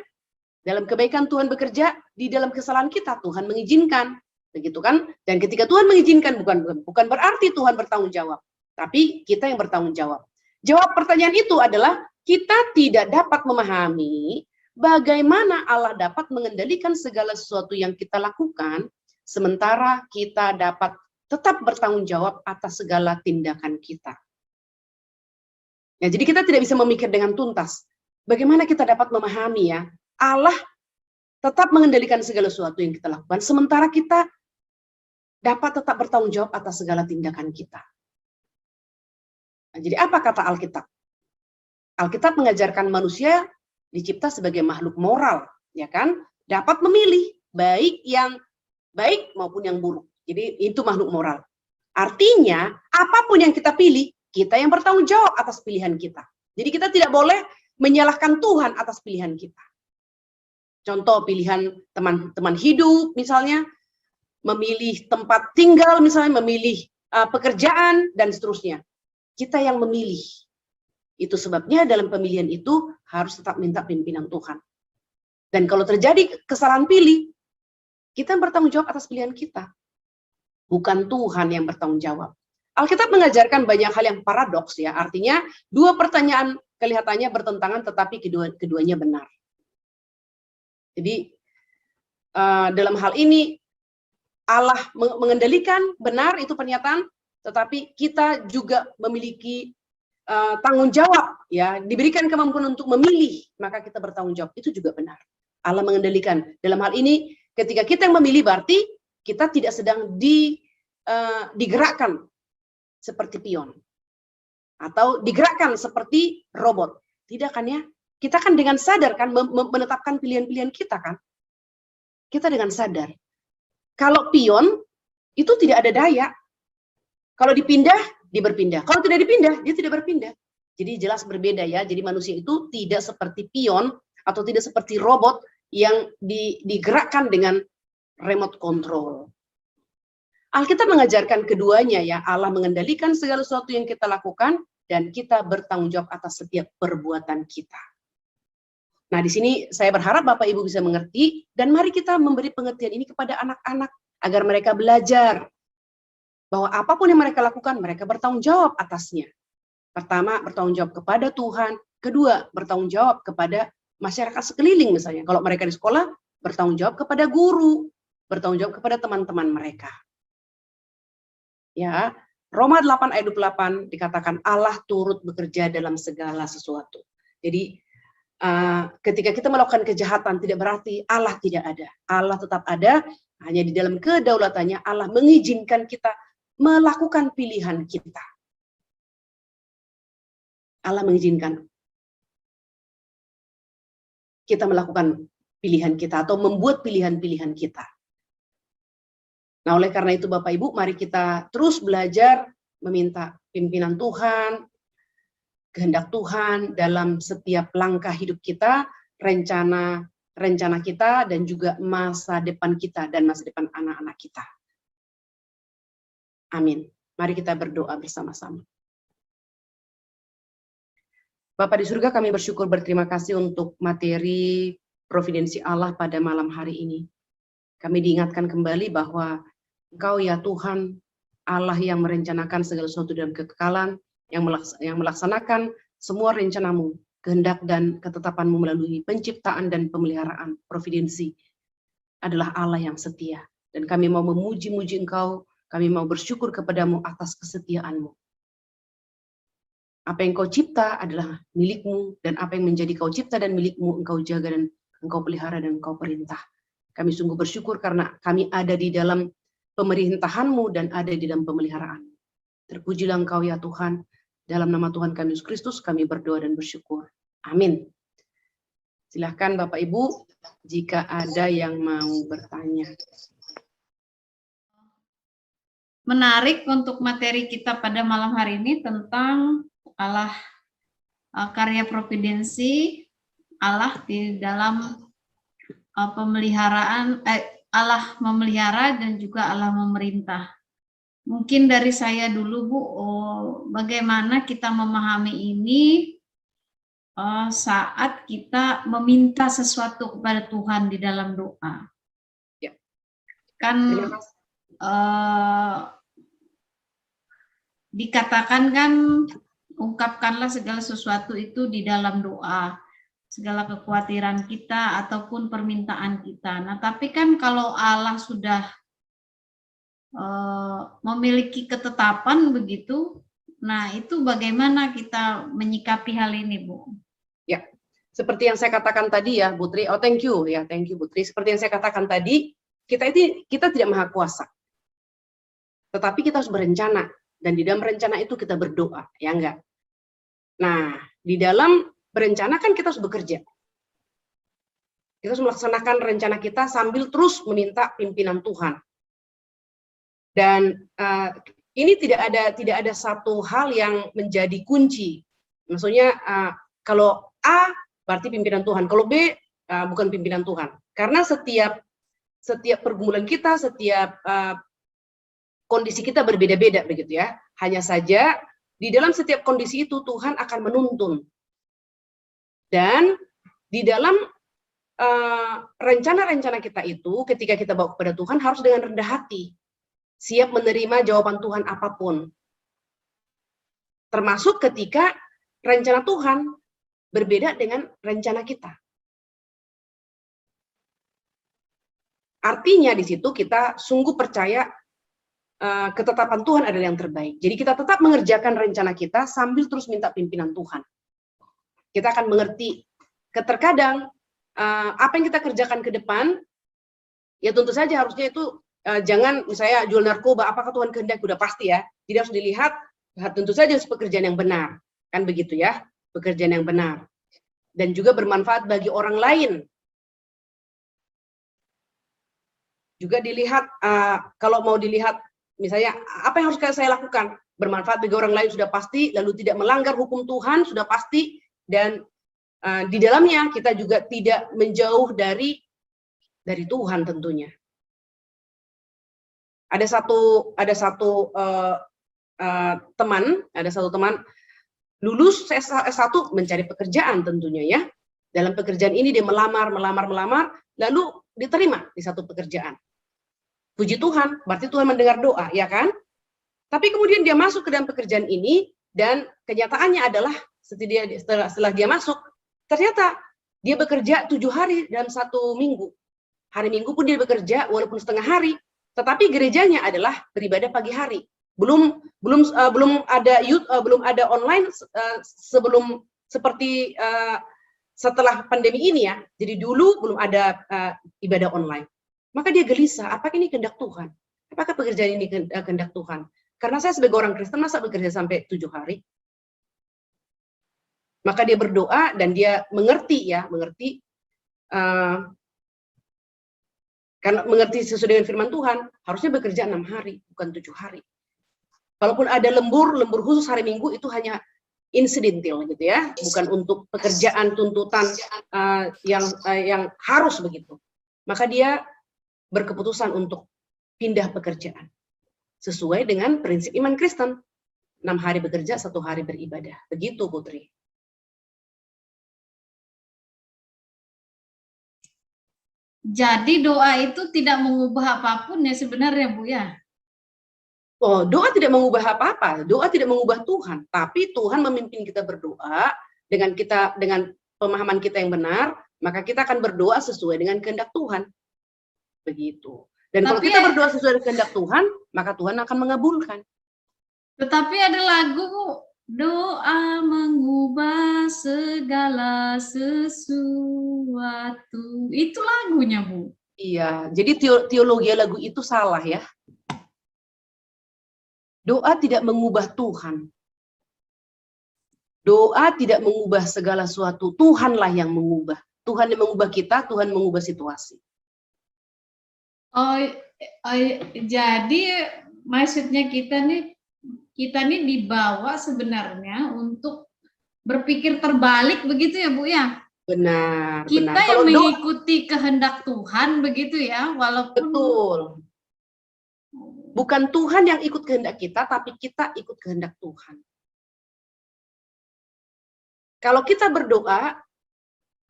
Dalam kebaikan Tuhan bekerja, di dalam kesalahan kita Tuhan mengizinkan. Begitu kan? Dan ketika Tuhan mengizinkan, bukan berarti Tuhan bertanggung jawab. Tapi kita yang bertanggung jawab. Jawab pertanyaan itu adalah, kita tidak dapat memahami bagaimana Allah dapat mengendalikan segala sesuatu yang kita lakukan, sementara kita dapat tetap bertanggung jawab atas segala tindakan kita. Ya, jadi kita tidak bisa memikir dengan tuntas. Bagaimana kita dapat memahami ya, Allah tetap mengendalikan segala sesuatu yang kita lakukan, sementara kita dapat tetap bertanggung jawab atas segala tindakan kita. Nah, jadi apa kata Alkitab? Alkitab mengajarkan manusia dicipta sebagai makhluk moral, ya kan? Dapat memilih baik yang baik maupun yang buruk. Jadi itu makhluk moral. Artinya, apapun yang kita pilih, kita yang bertanggung jawab atas pilihan kita. Jadi kita tidak boleh menyalahkan Tuhan atas pilihan kita. Contoh pilihan teman-teman hidup, misalnya, memilih tempat tinggal, misalnya memilih pekerjaan, dan seterusnya. Kita yang memilih. Itu sebabnya dalam pemilihan itu harus tetap minta pimpinan Tuhan. Dan kalau terjadi kesalahan pilih, kita yang bertanggung jawab atas pilihan kita. Bukan Tuhan yang bertanggung jawab. Alkitab mengajarkan banyak hal yang paradoks ya. Artinya dua pertanyaan kelihatannya bertentangan tetapi keduanya benar. Jadi dalam hal ini Allah mengendalikan, benar itu pernyataan, tetapi kita juga memiliki tanggung jawab, ya, diberikan kemampuan untuk memilih, maka kita bertanggung jawab, itu juga benar. Allah mengendalikan. Dalam hal ini, ketika kita yang memilih, berarti kita tidak sedang digerakkan seperti pion, atau digerakkan seperti robot. Tidak kan ya? Kita kan dengan sadar kan menetapkan pilihan-pilihan kita kan? Kita dengan sadar. Kalau pion, itu tidak ada daya. Kalau dipindah, dia berpindah. Kalau tidak dipindah, dia tidak berpindah. Jadi jelas berbeda ya. Jadi manusia itu tidak seperti pion atau tidak seperti robot yang digerakkan dengan remote control. Alkitab mengajarkan keduanya ya. Allah mengendalikan segala sesuatu yang kita lakukan dan kita bertanggung jawab atas setiap perbuatan kita. Nah, di sini saya berharap Bapak Ibu bisa mengerti dan mari kita memberi pengertian ini kepada anak-anak agar mereka belajar bahwa apapun yang mereka lakukan, mereka bertanggung jawab atasnya. Pertama, bertanggung jawab kepada Tuhan. Kedua, bertanggung jawab kepada masyarakat sekeliling misalnya. Kalau mereka di sekolah, bertanggung jawab kepada guru, bertanggung jawab kepada teman-teman mereka. Ya, Roma 8 ayat 28 dikatakan Allah turut bekerja dalam segala sesuatu. Jadi, ketika kita melakukan kejahatan, tidak berarti Allah tidak ada. Allah tetap ada, hanya di dalam kedaulatannya Allah mengizinkan kita melakukan pilihan kita. Allah mengizinkan kita melakukan pilihan kita atau membuat pilihan-pilihan kita. Nah, oleh karena itu Bapak Ibu, mari kita terus belajar meminta pimpinan Tuhan, kehendak Tuhan dalam setiap langkah hidup kita, rencana kita, dan juga masa depan kita dan masa depan anak-anak kita. Amin. Mari kita berdoa bersama-sama. Bapa di surga, kami bersyukur berterima kasih untuk materi providensi Allah pada malam hari ini. Kami diingatkan kembali bahwa Engkau ya Tuhan, Allah yang merencanakan segala sesuatu dalam kekekalan, yang melaksanakan semua rencanamu, kehendak dan ketetapanmu melalui penciptaan dan pemeliharaan providensi adalah Allah yang setia. Dan kami mau memuji-muji Engkau, kami mau bersyukur kepadamu atas kesetiaanmu. Apa yang Kau cipta adalah milikmu, dan apa yang menjadi Kau cipta dan milikmu, Engkau jaga dan Engkau pelihara dan Engkau perintah. Kami sungguh bersyukur karena kami ada di dalam pemerintahan-Mu dan ada di dalam pemeliharaan. Terpujilah Engkau ya Tuhan. Dalam nama Tuhan kami Yesus Kristus, kami berdoa dan bersyukur. Amin. Silahkan Bapak Ibu, jika ada yang mau bertanya. Menarik untuk materi kita pada malam hari ini tentang Allah, karya providensi Allah di dalam pemeliharaan, Allah memelihara dan juga Allah memerintah. Mungkin dari saya dulu, Bu, bagaimana kita memahami ini saat kita meminta sesuatu kepada Tuhan di dalam doa. Ya. Kan Terima kasih. Dikatakan kan, ungkapkanlah segala sesuatu itu di dalam doa, segala kekhawatiran kita ataupun permintaan kita. Nah, tapi kan kalau Allah sudah memiliki ketetapan begitu, nah itu bagaimana kita menyikapi hal ini, Bu? Ya, seperti yang saya katakan tadi ya, Putri. Oh, thank you ya, thank you, Putri. Seperti yang saya katakan tadi, kita tidak maha kuasa, tetapi kita harus berencana, dan di dalam rencana itu kita berdoa, ya enggak? Nah, di dalam berencana kan kita harus bekerja. Kita harus melaksanakan rencana kita sambil terus meminta pimpinan Tuhan. Dan ini tidak ada satu hal yang menjadi kunci. Maksudnya kalau A berarti pimpinan Tuhan, kalau B bukan pimpinan Tuhan. Karena setiap pergumulan kita, setiap kondisi kita berbeda-beda begitu ya. Hanya saja di dalam setiap kondisi itu Tuhan akan menuntun. Dan di dalam rencana-rencana kita itu ketika kita bawa kepada Tuhan harus dengan rendah hati, siap menerima jawaban Tuhan apapun. Termasuk ketika rencana Tuhan berbeda dengan rencana kita. Artinya di situ kita sungguh percaya ketetapan Tuhan adalah yang terbaik. Jadi kita tetap mengerjakan rencana kita sambil terus minta pimpinan Tuhan. Kita akan mengerti terkadang apa yang kita kerjakan ke depan, ya tentu saja harusnya itu jangan misalnya jual narkoba, apakah Tuhan kehendak, sudah pasti ya. Jadi harus dilihat, tentu saja pekerjaan yang benar, kan begitu ya, pekerjaan yang benar. Dan juga bermanfaat bagi orang lain. Juga dilihat, kalau mau dilihat, misalnya apa yang harus saya lakukan, bermanfaat bagi orang lain sudah pasti, lalu tidak melanggar hukum Tuhan sudah pasti, dan di dalamnya kita juga tidak menjauh dari Tuhan tentunya. Ada satu teman lulus S1 mencari pekerjaan tentunya ya. Dalam pekerjaan ini dia melamar, lalu diterima di satu pekerjaan. Puji Tuhan, berarti Tuhan mendengar doa, ya kan? Tapi kemudian dia masuk ke dalam pekerjaan ini, dan kenyataannya adalah setelah dia masuk, ternyata dia bekerja 7 hari dalam 1 minggu. Hari Minggu pun dia bekerja walaupun setengah hari, tetapi gerejanya adalah beribadah pagi hari. Belum ada online sebelum seperti setelah pandemi ini ya. Jadi dulu belum ada ibadah online. Maka dia gelisah, apakah ini kehendak Tuhan? Apakah pekerjaan ini kehendak Tuhan? Karena saya sebagai orang Kristen masa bekerja sampai 7 hari? Maka dia berdoa dan dia mengerti karena mengerti sesuai dengan firman Tuhan, harusnya bekerja 6 hari, bukan 7 hari. Kalaupun ada lembur khusus hari Minggu itu hanya insidental gitu ya, bukan untuk pekerjaan tuntutan yang harus begitu. Maka dia berkeputusan untuk pindah pekerjaan sesuai dengan prinsip iman Kristen. 6 hari bekerja, 1 hari beribadah. Begitu, Putri. Jadi doa itu tidak mengubah apapun ya sebenarnya, Bu ya? Oh, doa tidak mengubah apa-apa. Doa tidak mengubah Tuhan. Tapi Tuhan memimpin kita berdoa dengan pemahaman kita yang benar, maka kita akan berdoa sesuai dengan kehendak Tuhan. Begitu. Dan kalau kita berdoa sesuai dengan kehendak Tuhan, maka Tuhan akan mengabulkan. Tetapi ada lagu, Bu, doa mengubah segala sesuatu. Itu lagunya, Bu. Iya, jadi teologi lagu itu salah ya. Doa tidak mengubah Tuhan. Doa tidak mengubah segala sesuatu. Tuhanlah yang mengubah. Tuhan yang mengubah kita, Tuhan mengubah situasi. Jadi maksudnya kita nih dibawa sebenarnya untuk berpikir terbalik begitu ya, Bu ya? Benar, Kita benar. yang Kalau doa, mengikuti kehendak Tuhan begitu ya, walaupun betul. Bukan Tuhan yang ikut kehendak kita, tapi kita ikut kehendak Tuhan. Kalau kita berdoa,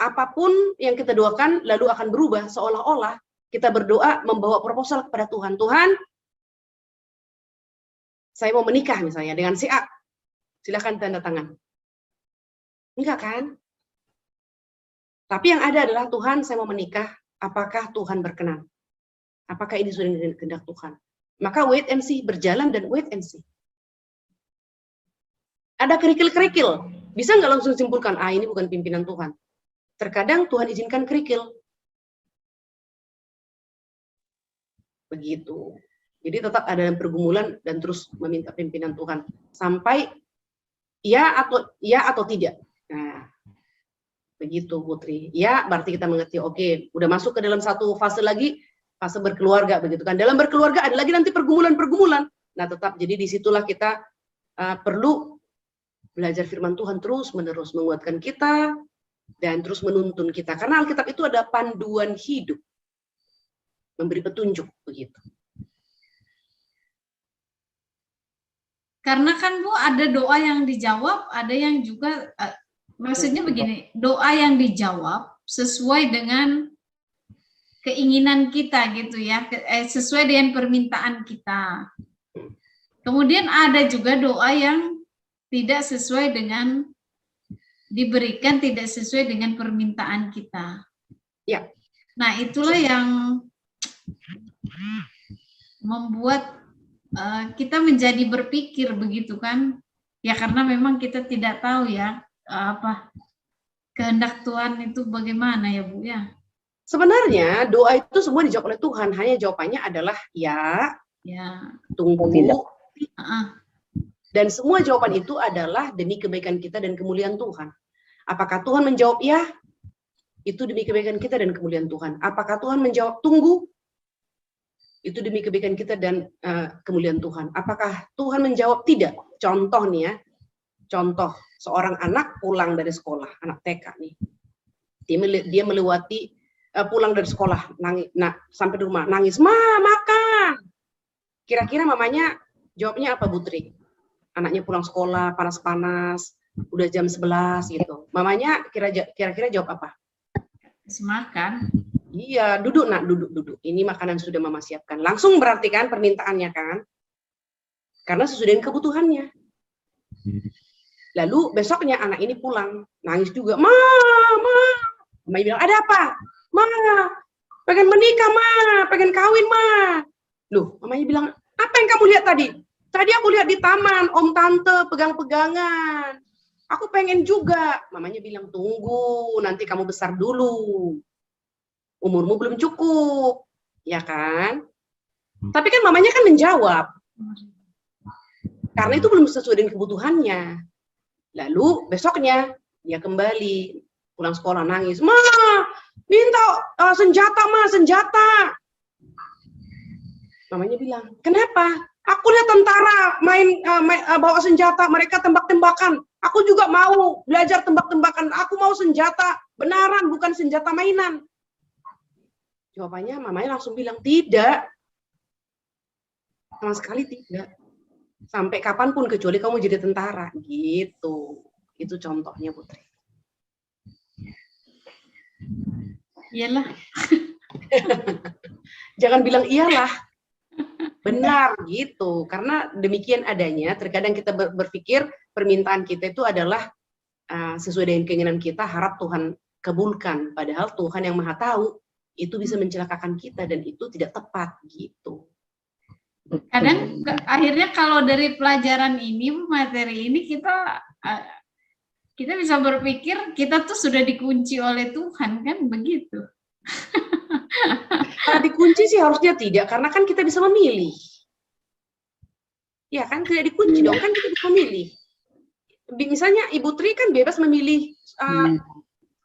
apapun yang kita doakan lalu akan berubah, seolah-olah kita berdoa membawa proposal kepada Tuhan. Tuhan, saya mau menikah misalnya dengan si A. Silakan tanda tangan. Enggak kan? Tapi yang ada adalah, Tuhan, saya mau menikah. Apakah Tuhan berkenan? Apakah ini sesuai dengan kehendak Tuhan? Maka wait and see, berjalan dan wait and see. Ada kerikil-kerikil. Bisa nggak langsung simpulkan, ini bukan pimpinan Tuhan. Terkadang Tuhan izinkan kerikil. Begitu. Jadi tetap ada pergumulan dan terus meminta pimpinan Tuhan. Sampai ya atau tidak. Nah, begitu Putri. Ya, berarti kita mengerti, oke, udah masuk ke dalam satu fase lagi, fase berkeluarga, begitu kan. Dalam berkeluarga ada lagi nanti pergumulan-pergumulan. Nah, tetap, jadi disitulah kita perlu belajar firman Tuhan terus-menerus menguatkan kita dan terus menuntun kita. Karena Alkitab itu ada panduan hidup, memberi petunjuk, begitu. karena kan Bu ada doa yang dijawab, ada yang juga maksudnya begini, doa yang dijawab sesuai dengan keinginan kita gitu ya, sesuai dengan permintaan kita. Kemudian ada juga doa yang tidak sesuai dengan diberikan, tidak sesuai dengan permintaan kita. Ya. Nah, itulah yang membuat kita menjadi berpikir begitu kan? Ya karena memang kita tidak tahu ya apa kehendak Tuhan itu bagaimana ya Bu ya. Sebenarnya doa itu semua dijawab oleh Tuhan, hanya jawabannya adalah ya, tunggu, tidak. Dan semua jawaban itu adalah demi kebaikan kita dan kemuliaan Tuhan. Apakah Tuhan menjawab ya? Itu demi kebaikan kita dan kemuliaan Tuhan. Apakah Tuhan menjawab tunggu? Itu demi kebaikan kita dan kemuliaan Tuhan. Apakah Tuhan menjawab tidak? Contoh nih ya, contoh seorang anak pulang dari sekolah, anak TK nih, dia melewati pulang dari sekolah, nangis, sampai di rumah nangis, makan. Kira-kira mamanya jawabnya apa, Putri? Anaknya pulang sekolah panas-panas, udah jam 11 gitu. Mamanya kira-kira jawab apa? Makan. Iya, duduk nak, duduk. Ini makanan sudah mama siapkan. Langsung berarti kan permintaannya kan? Karena sesuai dengan kebutuhannya. Lalu besoknya anak ini pulang, nangis juga. Mama bilang, ada apa? Ma, pengen menikah, pengen kawin, Loh, mamanya bilang, apa yang kamu lihat tadi? Tadi aku lihat di taman, om tante pegang-pegangan. Aku pengen juga. Mamanya bilang, tunggu, nanti kamu besar dulu. Umurmu belum cukup, ya kan? Tapi kan mamanya kan menjawab. Karena itu belum sesuai dengan kebutuhannya. Lalu besoknya dia kembali pulang sekolah nangis, minta senjata, senjata. Mamanya bilang, kenapa? Aku lihat tentara main bawa senjata, mereka tembak-tembakan. Aku juga mau belajar tembak-tembakan. Aku mau senjata benaran, bukan senjata mainan. Jawabannya mamanya langsung bilang, tidak. Sama sekali tidak. Sampai kapanpun kecuali kamu jadi tentara. Gitu. Itu contohnya, Putri. Iyalah. Jangan bilang iyalah. Benar gitu. Karena demikian adanya, terkadang kita berpikir permintaan kita itu adalah sesuai dengan keinginan kita, harap Tuhan kabulkan. Padahal Tuhan yang Maha Tahu itu bisa mencelakakan kita dan itu tidak tepat gitu. Kadang akhirnya kalau dari pelajaran ini, materi ini kita bisa berpikir kita tuh sudah dikunci oleh Tuhan kan begitu. Dikunci sih harusnya tidak, karena kan kita bisa memilih. Ya kan tidak dikunci dong, kan kita bisa memilih. Misalnya Ibu Tri kan bebas memilih,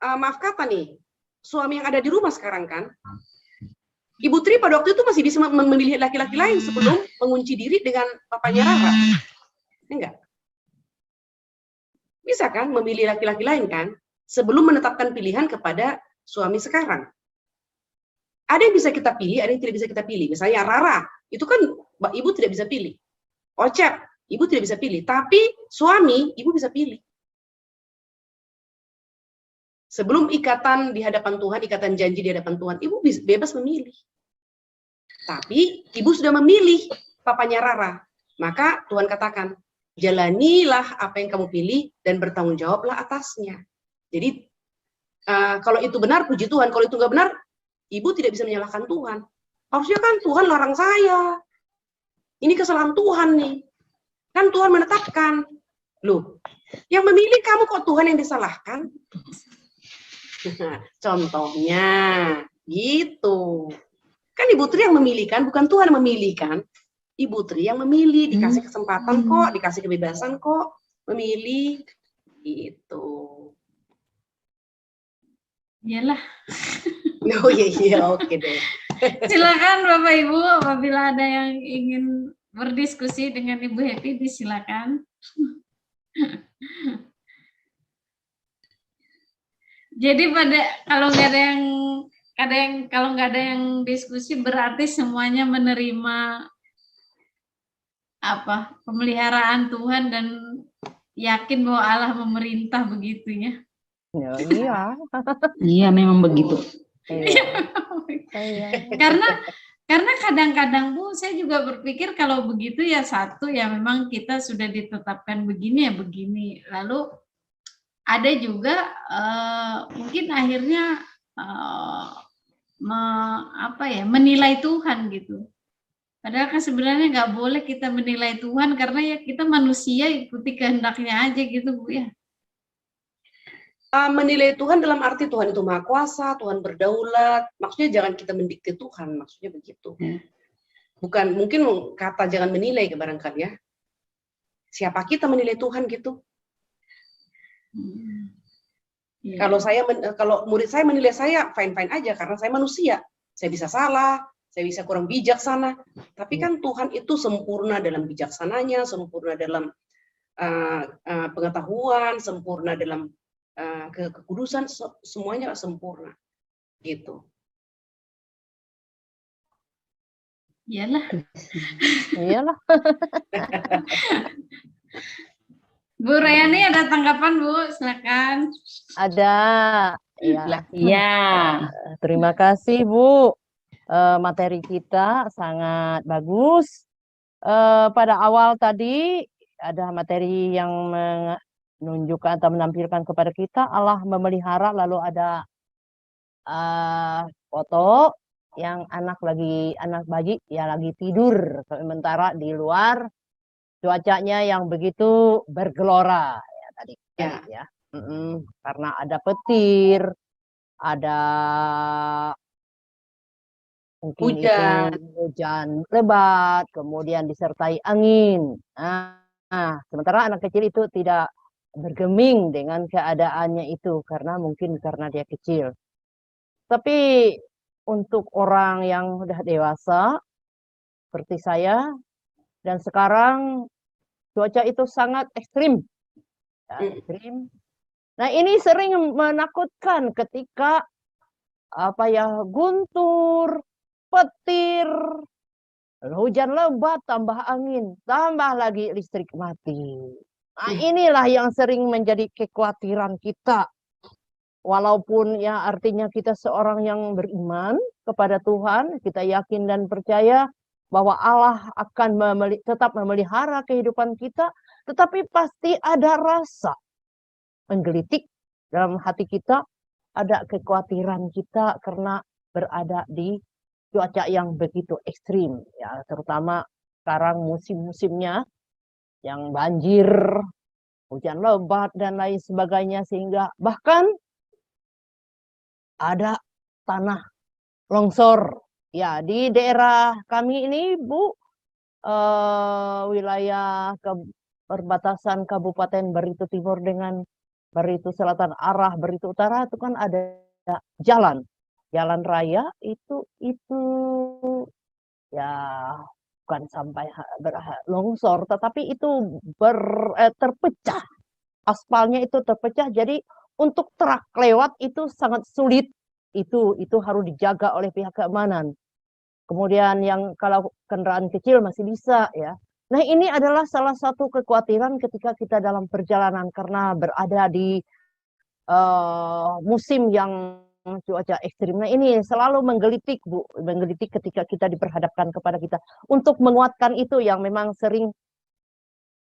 maaf kata nih, suami yang ada di rumah sekarang kan. Ibu Tri pada waktu itu masih bisa memilih laki-laki lain sebelum mengunci diri dengan papanya Rara. Enggak? Bisa kan memilih laki-laki lain kan? sebelum menetapkan pilihan kepada suami sekarang. Ada yang bisa kita pilih, ada yang tidak bisa kita pilih. Misalnya Rara, itu kan ibu tidak bisa pilih. Ocep, ibu tidak bisa pilih. Tapi suami, ibu bisa pilih. Sebelum ikatan di hadapan Tuhan, ikatan janji di hadapan Tuhan, ibu bebas memilih. Tapi ibu sudah memilih papanya Rara. Maka Tuhan katakan, jalanilah apa yang kamu pilih dan bertanggung jawablah atasnya. Jadi kalau itu benar, puji Tuhan. Kalau itu nggak benar, ibu tidak bisa menyalahkan Tuhan. Harusnya kan Tuhan larang saya. Ini kesalahan Tuhan nih. Kan Tuhan menetapkan. Loh, yang memilih kamu kok Tuhan yang disalahkan? Contohnya, gitu. Kan Ibu Tri yang memilih kan, bukan Tuhan yang memilih kan. Ibu Tri yang memilih, dikasih kesempatan kok, dikasih kebebasan kok, memilih. Gitu. Iyalah. Oh iya, oke deh. Silakan Bapak Ibu, apabila ada yang ingin berdiskusi dengan Ibu Happy, disilakan. Jadi kalau nggak ada yang diskusi, berarti semuanya menerima pemeliharaan Tuhan dan yakin bahwa Allah memerintah begitunya. Ya, iya. Iya, memang begitu. Karena kadang-kadang Bu, saya juga berpikir kalau begitu ya satu ya memang kita sudah ditetapkan begini ya begini. Lalu ada juga mungkin akhirnya menilai Tuhan gitu. Padahal kan sebenarnya nggak boleh kita menilai Tuhan karena ya kita manusia ikuti kehendaknya aja gitu Bu ya. Menilai Tuhan dalam arti Tuhan itu maha kuasa, Tuhan berdaulat. Maksudnya jangan kita mendikte Tuhan, maksudnya begitu. Bukan, mungkin kata jangan menilai barangkali ya. Siapa kita menilai Tuhan gitu? Kalau murid saya menilai saya fine-fine aja karena saya manusia. Saya bisa salah, saya bisa kurang bijaksana. Tapi kan Tuhan itu sempurna dalam bijaksananya, sempurna dalam pengetahuan, sempurna dalam kekudusan, semuanya sempurna gitu. Iyalah. Bu Rayani ada tanggapan Bu, silakan. Ada. Iya. Terima kasih Bu. Materi kita sangat bagus. Pada awal tadi ada materi yang menunjukkan atau menampilkan kepada kita Allah memelihara, lalu ada foto yang anak bayi ya lagi tidur sementara di luar cuacanya yang begitu bergelora ya tadi ya. Karena ada petir, ada mungkin hujan lebat, kemudian disertai angin. Nah, sementara anak kecil itu tidak bergeming dengan keadaannya itu karena dia kecil. Tapi untuk orang yang sudah dewasa seperti saya dan sekarang cuaca itu sangat ekstrim. Nah, ini sering menakutkan ketika guntur, petir, hujan lebat, tambah angin, tambah lagi listrik mati. Nah, inilah yang sering menjadi kekhawatiran kita. Walaupun ya artinya kita seorang yang beriman kepada Tuhan, kita yakin dan percaya bahwa Allah akan tetap memelihara kehidupan kita, tetapi pasti ada rasa menggelitik dalam hati kita, ada kekhawatiran kita karena berada di cuaca yang begitu ekstrim, ya terutama sekarang musim-musimnya yang banjir, hujan lebat dan lain sebagainya, sehingga bahkan ada tanah longsor. Ya, di daerah kami ini, Bu, wilayah perbatasan Kabupaten Barito Timur dengan Barito Selatan, arah Barito Utara itu kan ada jalan raya itu ya bukan sampai longsor, tetapi itu terpecah. Aspalnya itu terpecah, jadi untuk truk lewat itu sangat sulit. Itu harus dijaga oleh pihak keamanan. Kemudian yang kalau kendaraan kecil masih bisa ya. Nah, ini adalah salah satu kekhawatiran ketika kita dalam perjalanan karena berada di musim yang cuaca ekstrim. Nah, ini selalu menggelitik, Bu, menggelitik ketika kita diperhadapkan kepada kita. Untuk menguatkan itu yang memang sering,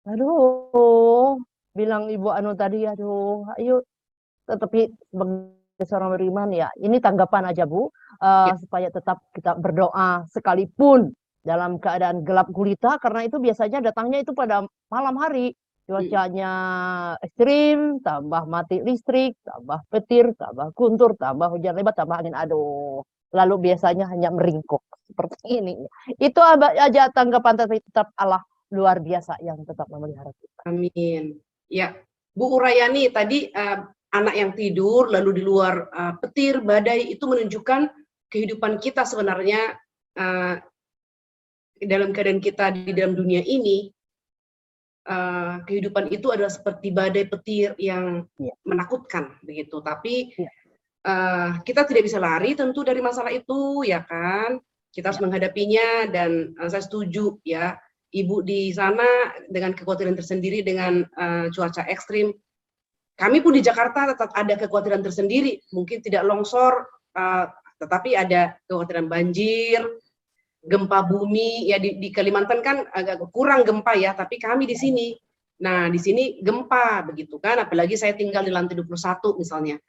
aduh, bilang Ibu Anu tadi, aduh, ayo, tetapi sebagai seorang beriman ya, ini tanggapan aja, Bu, supaya tetap kita berdoa sekalipun dalam keadaan gelap gulita, karena itu biasanya datangnya itu pada malam hari. Cuacanya ekstrim, tambah mati listrik, tambah petir, tambah guntur, tambah hujan lebat, tambah angin. Aduh, lalu biasanya hanya meringkuk seperti ini. Itu aja tanggapan, tapi tetap Allah luar biasa yang tetap memelihara kita. Amin. Ya, Bu Urayani tadi anak yang tidur lalu di luar petir, badai itu menunjukkan kehidupan kita sebenarnya dalam keadaan kita di dalam dunia ini. Kehidupan itu adalah seperti badai petir yang menakutkan begitu, tapi kita tidak bisa lari tentu dari masalah itu, ya kan? Kita harus menghadapinya, dan saya setuju ya, Ibu di sana dengan kekhawatiran tersendiri dengan cuaca ekstrim. Kami pun di Jakarta tetap ada kekhawatiran tersendiri, mungkin tidak longsor, tetapi ada kekhawatiran banjir, gempa bumi. Ya di Kalimantan kan agak kurang gempa ya, tapi kami di sini, nah di sini gempa begitu kan, apalagi saya tinggal di lantai 21 misalnya.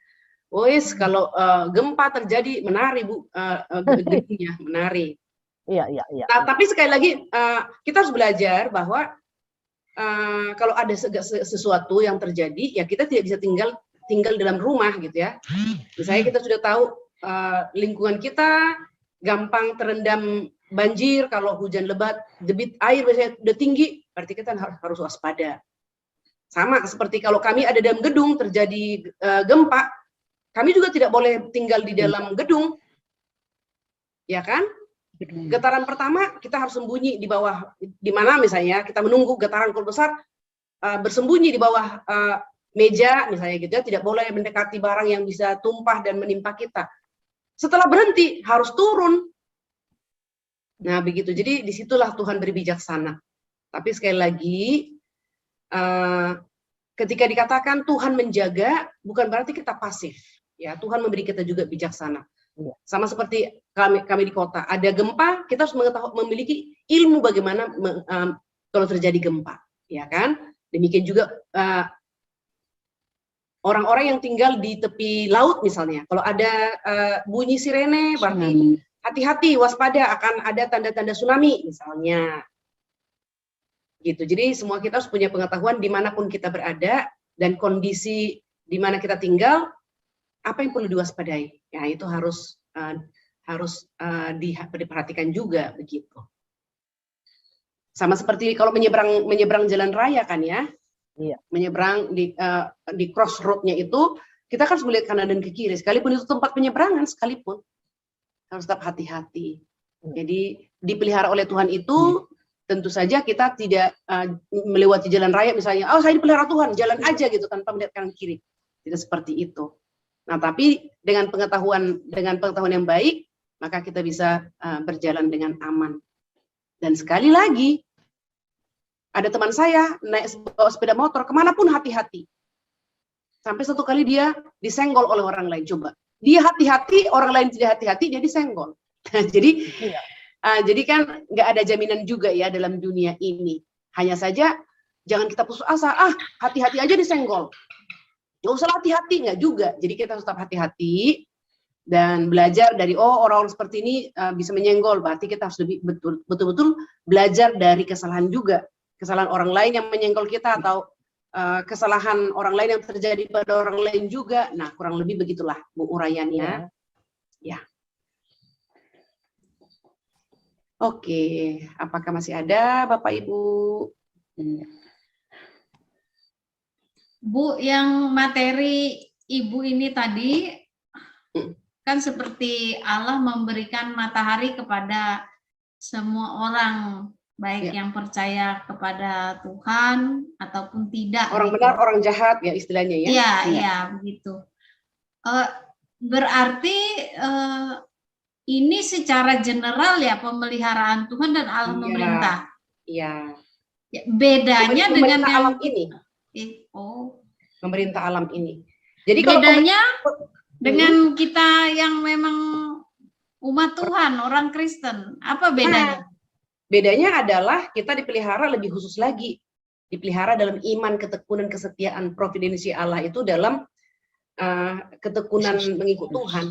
Wes kalau gempa terjadi menari, Bu, gedungnya menari. Iya. Nah, tapi sekali lagi kita harus belajar bahwa kalau ada sesuatu yang terjadi, ya kita tidak bisa tinggal dalam rumah gitu ya. Misalnya kita sudah tahu lingkungan kita gampang terendam banjir, kalau hujan lebat, debit air biasanya udah tinggi, berarti kita harus waspada. Sama seperti kalau kami ada dalam gedung terjadi gempa, kami juga tidak boleh tinggal di dalam gedung, ya kan? Getaran pertama kita harus sembunyi di bawah, di mana misalnya kita menunggu getaran besar, bersembunyi di bawah meja misalnya gitu ya, tidak boleh mendekati barang yang bisa tumpah dan menimpa kita. Setelah berhenti harus turun. Nah begitu, jadi disitulah Tuhan berbijaksana. Tapi sekali lagi, ketika dikatakan Tuhan menjaga, bukan berarti kita pasif. Ya, Tuhan memberi kita juga bijaksana. Sama seperti kami di kota, ada gempa, kita harus memiliki ilmu bagaimana kalau terjadi gempa, ya kan? Demikian juga orang-orang yang tinggal di tepi laut misalnya, kalau ada bunyi sirene, berarti hati-hati, waspada, akan ada tanda-tanda tsunami misalnya. Gitu. Jadi semua kita harus punya pengetahuan dimanapun kita berada dan kondisi di mana kita tinggal, apa yang perlu diwaspadai. Ya itu harus diperhatikan juga begitu. Sama seperti kalau menyeberang jalan raya kan ya. Iya. Menyeberang di crossroad-nya itu kita kan harus melihat kanan dan ke kiri, sekalipun itu tempat penyeberangan sekalipun. Harus tetap hati-hati. Jadi dipelihara oleh Tuhan itu tentu saja kita tidak melewati jalan raya misalnya, oh saya dipelihara Tuhan, jalan aja gitu tanpa melihat kanan kiri. Tidak seperti itu. Nah, tapi dengan pengetahuan yang baik, maka kita bisa berjalan dengan aman. Dan sekali lagi, ada teman saya naik bawa sepeda motor kemanapun hati-hati. Sampai satu kali dia disenggol oleh orang lain. Coba. Dia hati-hati, orang lain tidak hati-hati, dia disenggol. Jadi kan nggak ada jaminan juga ya dalam dunia ini. Hanya saja jangan kita putus asa, hati-hati aja disenggol. Nggak usah hati-hati, nggak juga. Jadi kita harus tetap hati-hati dan belajar dari orang-orang seperti ini bisa menyenggol. Berarti kita harus lebih betul-betul belajar dari kesalahan juga. Kesalahan orang lain yang menyenggol kita atau kesalahan orang lain yang terjadi pada orang lain juga. Nah, kurang lebih begitulah Bu uraiannya. Ya. Oke, apakah masih ada Bapak Ibu? Bu, yang materi Ibu ini tadi kan seperti Allah memberikan matahari kepada semua orang baik Ya. yang percaya kepada Tuhan ataupun tidak. Orang gitu. benar, orang jahat ya istilahnya ya. Iya, iya begitu. Berarti ini secara general ya pemeliharaan Tuhan dan Allah Iya. memerintah. Iya. Ya, bedanya dengan Memerintah yang alam ini, memerintah alam ini. Jadi kalau bedanya dengan kita yang memang umat Tuhan, orang Kristen, apa bedanya? Bedanya adalah kita dipelihara lebih khusus lagi. Dipelihara dalam iman, ketekunan, kesetiaan, providensi Allah itu dalam ketekunan mengikut Tuhan.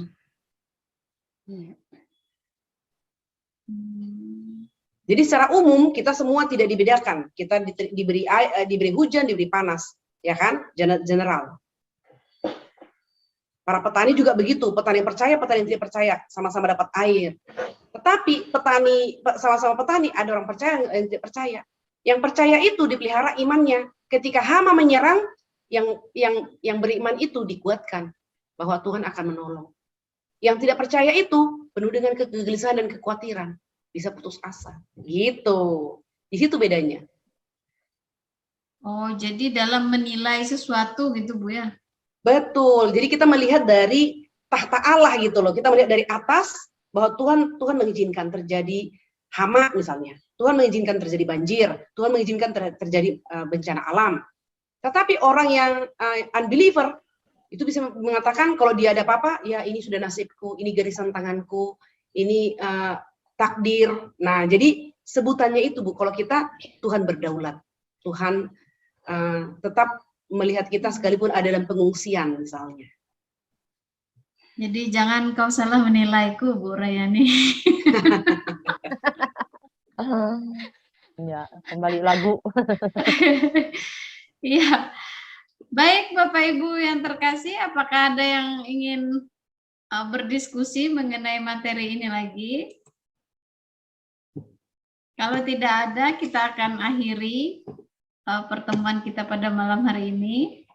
Jadi secara umum kita semua tidak dibedakan. Kita diberi hujan, diberi panas, ya kan? General. Para petani juga begitu. Petani percaya, petani tidak percaya, sama-sama dapat air. Tetapi petani sama-sama petani, ada orang percaya, yang tidak percaya. Yang percaya itu dipelihara imannya. Ketika hama menyerang, yang beriman itu dikuatkan bahwa Tuhan akan menolong. Yang tidak percaya itu penuh dengan kegelisahan dan kekhawatiran, bisa putus asa. Gitu. Di situ bedanya. Oh, jadi dalam menilai sesuatu gitu Bu ya? Betul. Jadi kita melihat dari tahta Allah gitu loh. Kita melihat dari atas bahwa Tuhan mengizinkan terjadi hama misalnya. Tuhan mengizinkan terjadi banjir. Tuhan mengizinkan terjadi bencana alam. Tetapi orang yang unbeliever itu bisa mengatakan kalau dia ada apa-apa, ya ini sudah nasibku, ini garisan tanganku, ini takdir. Nah, jadi sebutannya itu Bu, kalau kita Tuhan berdaulat. Tuhan tetap melihat kita sekalipun ada dalam pengungsian misalnya. Jadi jangan kau salah menilaiku, Bu Rayani. Ya, kembali lagu. Iya. Baik Bapak Ibu yang terkasih, apakah ada yang ingin berdiskusi mengenai materi ini lagi? Kalau tidak ada, kita akan akhiri pertemuan kita pada malam hari ini.